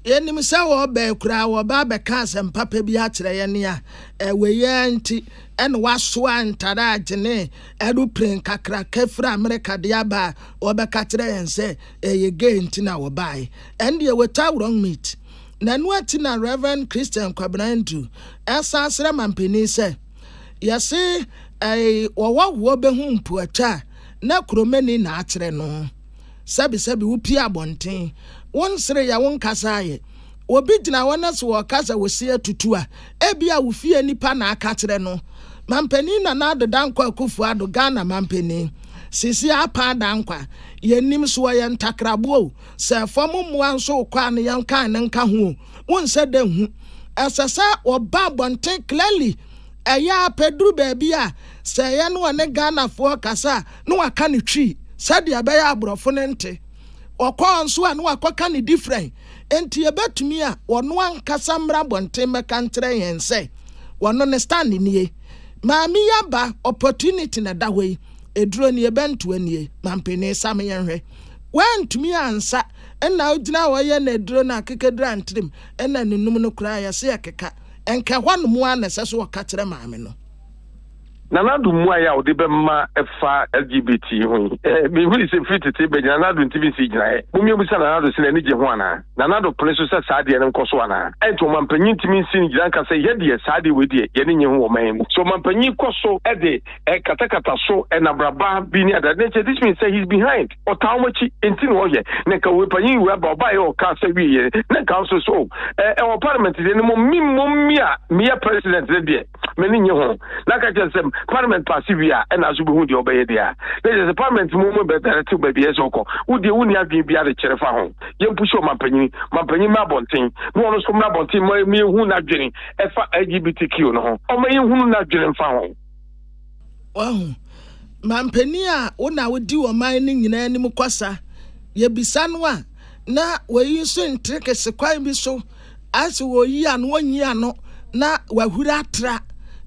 Speaker 1: yenim sɛ wɔbɛ kura wɔba bɛka asɛm papa bi akyerɛ yɛ ne a ɛwɛyɛ nti ɛna wasoa ntara agyene aeroplane kakra kafra America de aba wɔbɛka kyerɛ yɛn sɛ ɛyɛ gay nti na wɔbae ɛnde wɔta wrong meat na no ati na Reverend Christian Kwabena Andrew ɛsa asrɛ mampani sɛ yɛse wɔwɔ bɛhu mpuatwa na kuromani na akyerɛ no sabi wopi abɔnten won sere ya won kasa ye obi gina wona so wo kasa wo sie tutu a ebia wo fie nipa na aka kyerɛ no mampani na na dodankwa akufu ado Ghana mampani sisi apa dankwa yenim so ye ntakrabo se fom mmoa nso kwa ne yanka ne nka ho won se da hu esesa oba abɔnten clearly eya pedru baabi a se ye no ne Ghana fo kasa no aka ne twi sade abɛyɛ aborɔfo ne nte ɔkɔ nso a no akɔka ne different enti ebetumi a wɔno ankasa mmra bɔnten mɛka ntrɛ yɛn sɛ wɔno ne stand nie maami yaba opportunity na da hɔ yi eduro ne ebentu anie mampene sam yɛn hwɛ wantumi ansa ɛna ogyina wɔyɛ na eduro na kekedra ntrim ɛna nenum no kura yɛ se akeka ɛnka hɔ no mu a na sɛ so wɔka kyerɛ maame no
Speaker 4: Nanadu muaya odi bema efa LGBT ho. Me hu se free tete be nanadu ntimi si gina e. Mumie busa nanadu se na ni je ho ana. Nanadu pole so se saade ne nkoso ana. Ento mampanyin ntimi si gina nka se ye de saade we de ye ne nye ho man mu. So mampanyin koso e de katakata so e na braba bi ni ada. This means say he's behind. O tawomachi enti no ye. Ne ka we panyin we ba ba ye o ka se wi ye. Ne ka so o parliament de ne mo mia president de me ni nye ho. Na ka je sem Parliament Passivia and as we would obey there. There is a Parliament movement better to baby as oko. Would you only have been the Cherifa home? You push your mampany mabonting. No one from Mabonting, me who not getting LGBTQ no. Or may you who not getting found.
Speaker 1: Oh, Mampania, una would do a mining in any mukwasa. Ye be sanwa. Na we you soon trick a sequine be so as we ye and 1 year no. Na wahuratra.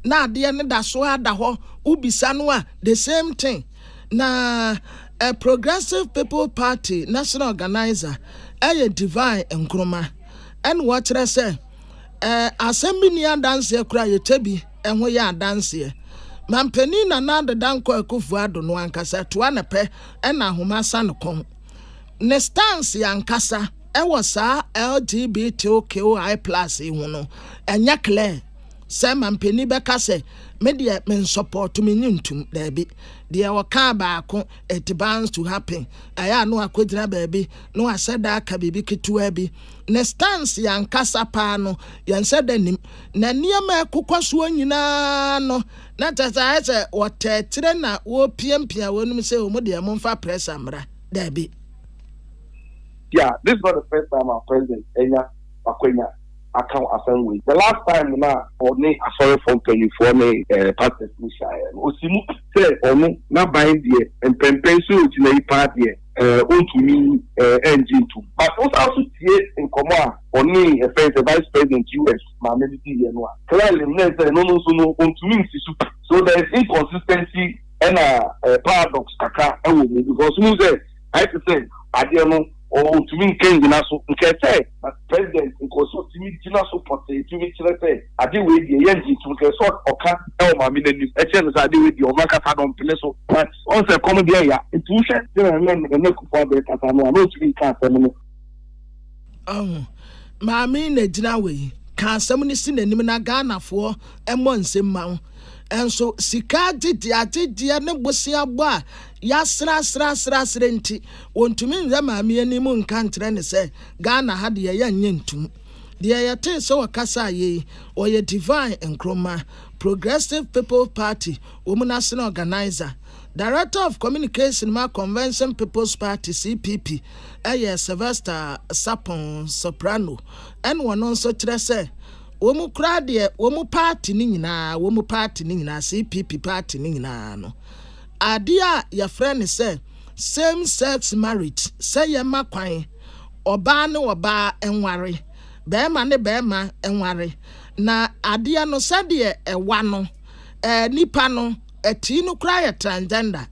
Speaker 1: Na de ne da so ada ho ubisa no a the same thing na a Progressive People Party national organizer divine Nkrumah and what I say assembly ni dance kura yetebi enho ya dance mampani na de danko akufu ado no ankasa to anape na homa san kon ne stance yankasa was LGBTQI+ hu no enya clear sɛ mampani bɛka sɛ me deɛ men support me nyintum daabi deɛ wɔka baako it bounds to happen aya no akodira baabi no asɛda aka bibi ketewa bi ne stance yankasa paa no yansɛda nim na nneɛma ekokɔ so nyinaa no na tata sɛ wɔtɛtire na wɔpiempia wɔnum sɛ wɔn deɛ momfa press amra daabi.
Speaker 4: Yeah, this is not the first time our president Enya Akwenya Akan Assembly. The last time na oni sorry from Kenny for me pastors Mishaya. Osimu say onu na bind the empempensu utina party ontumi engine to. But also tie in common oni the vice president US Mamedi Yenwa. Clearly no ontumi sisu. So there is inconsistency and a paradox kaka because who say I say adiano or to mean King Naso, say, but President, because so to me, Tinaso Pote, to me, say, I deal with the engine to sort or cut Elma Minute, a chance I deal with your Maka Sadon Pineso, but also comedy, intuition, then I learn the milk for the Catano, no to be cast.
Speaker 1: Mammy Nedinawe, can someone seen a Nimina Ghana for a month in Mount. And so sika dia ne bosia boa ya sra srenti wontumi nzama me animu nkantre ne se Ghana ha de ya nyentum de ya te so wakasa ye oye divine enkroma Progressive People Party womunasina organizer Director of Communication ma Convention People's Party CPP Sylvester Sapon Soprano and one also say womu krade womu party ni nyina CPP party ni nyina no adia ya friend say same sex marriage say ya makwan oba ne oba enware bema ne bema enware na adia no sade ewa no nipa no eti no kra ya transgender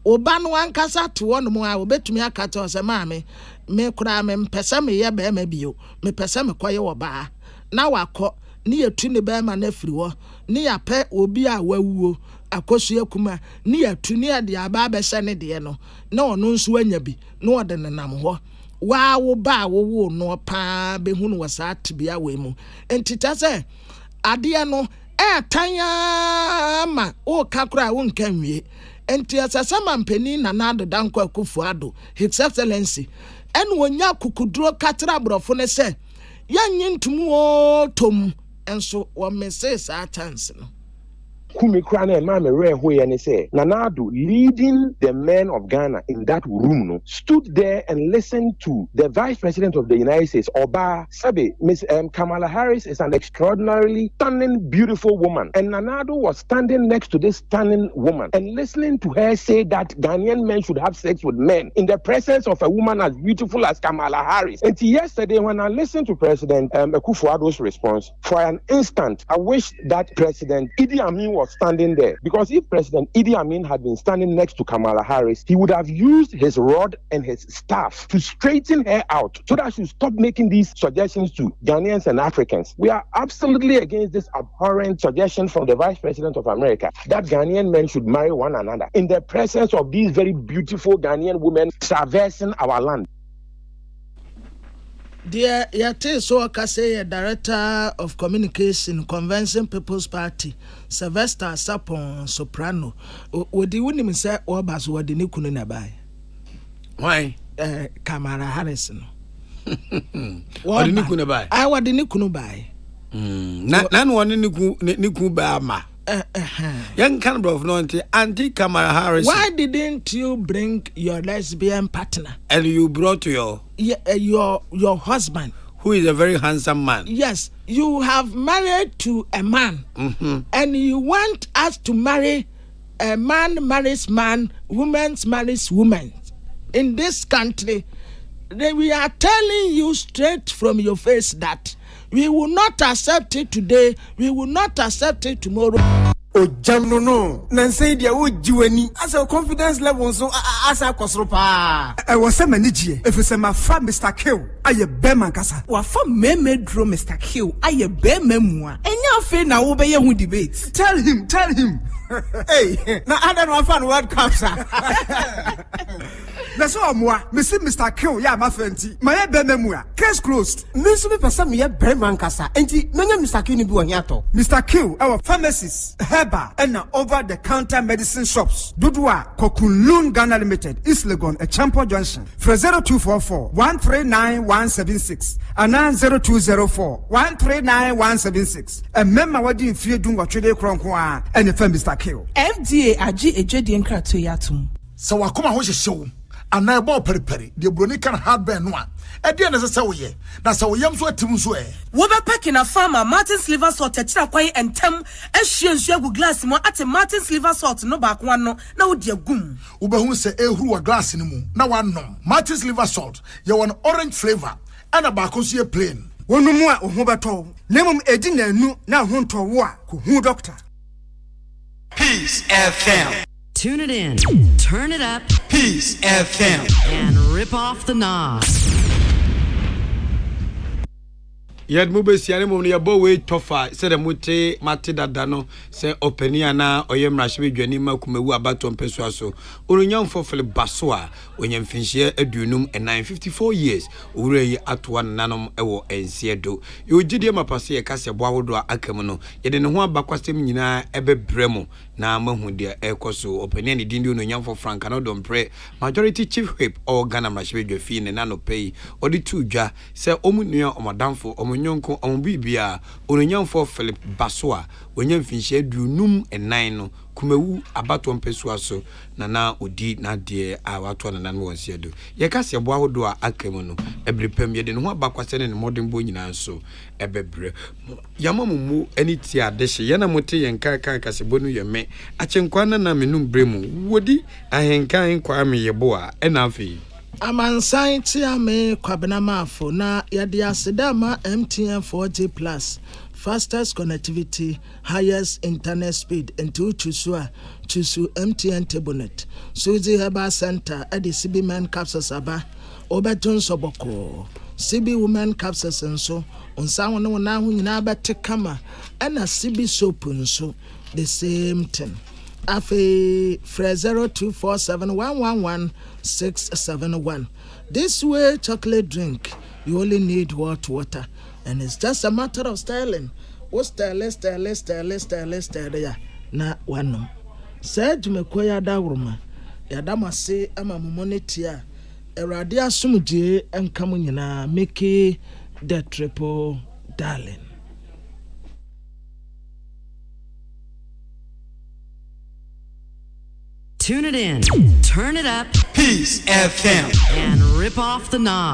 Speaker 1: oba no ankasa to wono mu a obetumi akata o se maame me kra me mpesa me ye bema bio me pesa me koye oba na wakọ ni yatu ne bema na firi wo ni ya pe obi a wawuo akosu akuma ni yatu ni ade aba be se ne de no na ono nso anya bi na ode ne nam ho wa wo ba wo no pa be hunu wasa tibia we mu entita se ade no tanya ma o kakura wo nkan wie enti asasa mampani na nado danko akufu ado his excellency en wonya kukuduro katra brofo ne se yanyentum o tom enso wo message sa chance no
Speaker 4: Kumi Krana and Mama Ray Hoyane say, Nanado leading the men of Ghana in that room, no, stood there and listened to the Vice President of the United States, Oba Sabe. Miss Kamala Harris is an extraordinarily stunning, beautiful woman. And Nanado was standing next to this stunning woman and listening to her say that Ghanaian men should have sex with men in the presence of a woman as beautiful as Kamala Harris. And yesterday, when I listened to President Akufo-Addo's response, for an instant, I wish that President Idi Amin was standing there, because if President Idi Amin had been standing next to Kamala Harris, he would have used his rod and his staff to straighten her out so that she would stop making these suggestions to Ghanaians and Africans. We are absolutely against this abhorrent suggestion from the Vice President of America that Ghanaian men should marry one another in the presence of these very beautiful Ghanaian women traversing our land.
Speaker 1: Dear Yate so Kase, Director of Communication, Convention People's Party, Sylvester Sapon Soprano. Would you wouldn't say or bas what the Nikuna buy?
Speaker 2: Why?
Speaker 1: Kamala Harrison.
Speaker 2: What the Nikuna buy?
Speaker 1: I what the Nikunu buy.
Speaker 2: None one in Niku Bama. Young Canberra of Nonte, Auntie Kamala Harris.
Speaker 1: Why didn't you bring your lesbian partner?
Speaker 2: And you brought your
Speaker 1: husband,
Speaker 2: who is a very handsome man.
Speaker 1: Yes, you have married to a man, and you want us to marry a man marries man, woman marries woman. In this country, we are telling you straight from your face that we will not accept it today. We will not accept it tomorrow.
Speaker 9: Oh, Jamno, no. Nancy, dear, would you any as a confidence level so as a cosropa? I was a manager. If it's my friend, Mr. Kill, I a bear casa. Or from me draw Mr. Kill, I a bear memoir. And your friend now obey who debates. Tell him. Hey, now I don't know if word comes. Na so amwa, me see Mr. Kill ya ma fenti. My be memua. Case closed.
Speaker 10: Me so me person me Breman kasa. Enti menya Mr. Kill ni bi won yato.
Speaker 9: Mr. Kill, our pharmacies, herbal, and over the counter medicine shops. Dudua, Kokunlun Ghana Limited, East Legon, a Champo Junction. For 0244 139 176 and 0204 139 176. A member wadi in fear doing what trade cronkwa and the firm Mr. Kill.
Speaker 11: FDA aji ejedi enkra to yatum.
Speaker 12: So wakoma ho hyehyɛ ana ebo periperi de broni kan hardware no a ɛde na sɛ woyɛ na sɛ woyam so atim so
Speaker 11: wo be packing a farmer Martin's liver salt akira kwan entem ehwie nsu agu glass mu ate Martin's liver salt no ba kwa no na wo de agum
Speaker 12: wo behu sɛ ehuru wa glass ni mu na wanom Martin's liver salt ye won orange flavor ana ba ko so ye plain
Speaker 9: wonumu a ho beto nemum edi na anu na ho ntowo a ko hu doctor.
Speaker 13: Peace FM.
Speaker 14: Tune it in, turn it up,
Speaker 13: Peace FM,
Speaker 14: and rip off the knob.
Speaker 2: Yet Mubesiane Monia Bowe Tofa said a mute Matida Dano, say Openiana, or Yem Rashmi Janima Kumewa Baton Pesuaso, Urunyan for Philip Bassoa, when Yem Fincher Edunum and 954 years, Ure at one nanum ewo and Siedo. You did him a passe a Cassia Bowodo Akamono, yet in one Baquastim Yina Ebe Bremo, na Mahundia Ecoso, Openiani Dindu no Yan for Frank and Odom Pre, Majority Chief Whip or Ghana Rashmi Jafin and Nano Pay, or the two ja, say Omunia or Madame for Nyonko on Bibia, Onyan for Philip Bassoa, when you finish num and nine, Kumewu, Abaton Pesuaso, Nana, Udi, Nadia, our 2 and 1 year do. Yakasia Bowodoa Akemono, every premier than what Bakwasen and modern boy so, Ebebre. Yamamu, any tia, Desha, Yanamote and Kaka Casabonu, your me, Achenkwana Naminum Bremu, Woody, I enka inquire me your boa, and Afi.
Speaker 1: Amansan tiame kwabena mafo na yade asedama MTN 4G Plus fastest connectivity highest internet speed into chusu MTN Tablenet Suzy Herbal Center at the CB Men Capsules aba Obeton Soboko CB Women Capsules nso onsa wono na hu nyina bete kama na CB soap nso the same thing. Afe 0247111671. This way chocolate drink, you only need hot water, and it's just a matter of styling. What style ya na one. Said to me koya da woman. Yadama say ama monetia. Eradia sumuje and kamunyina make the triple darling.
Speaker 14: Tune it in, turn it up,
Speaker 13: Peace FM,
Speaker 14: and rip off the knob.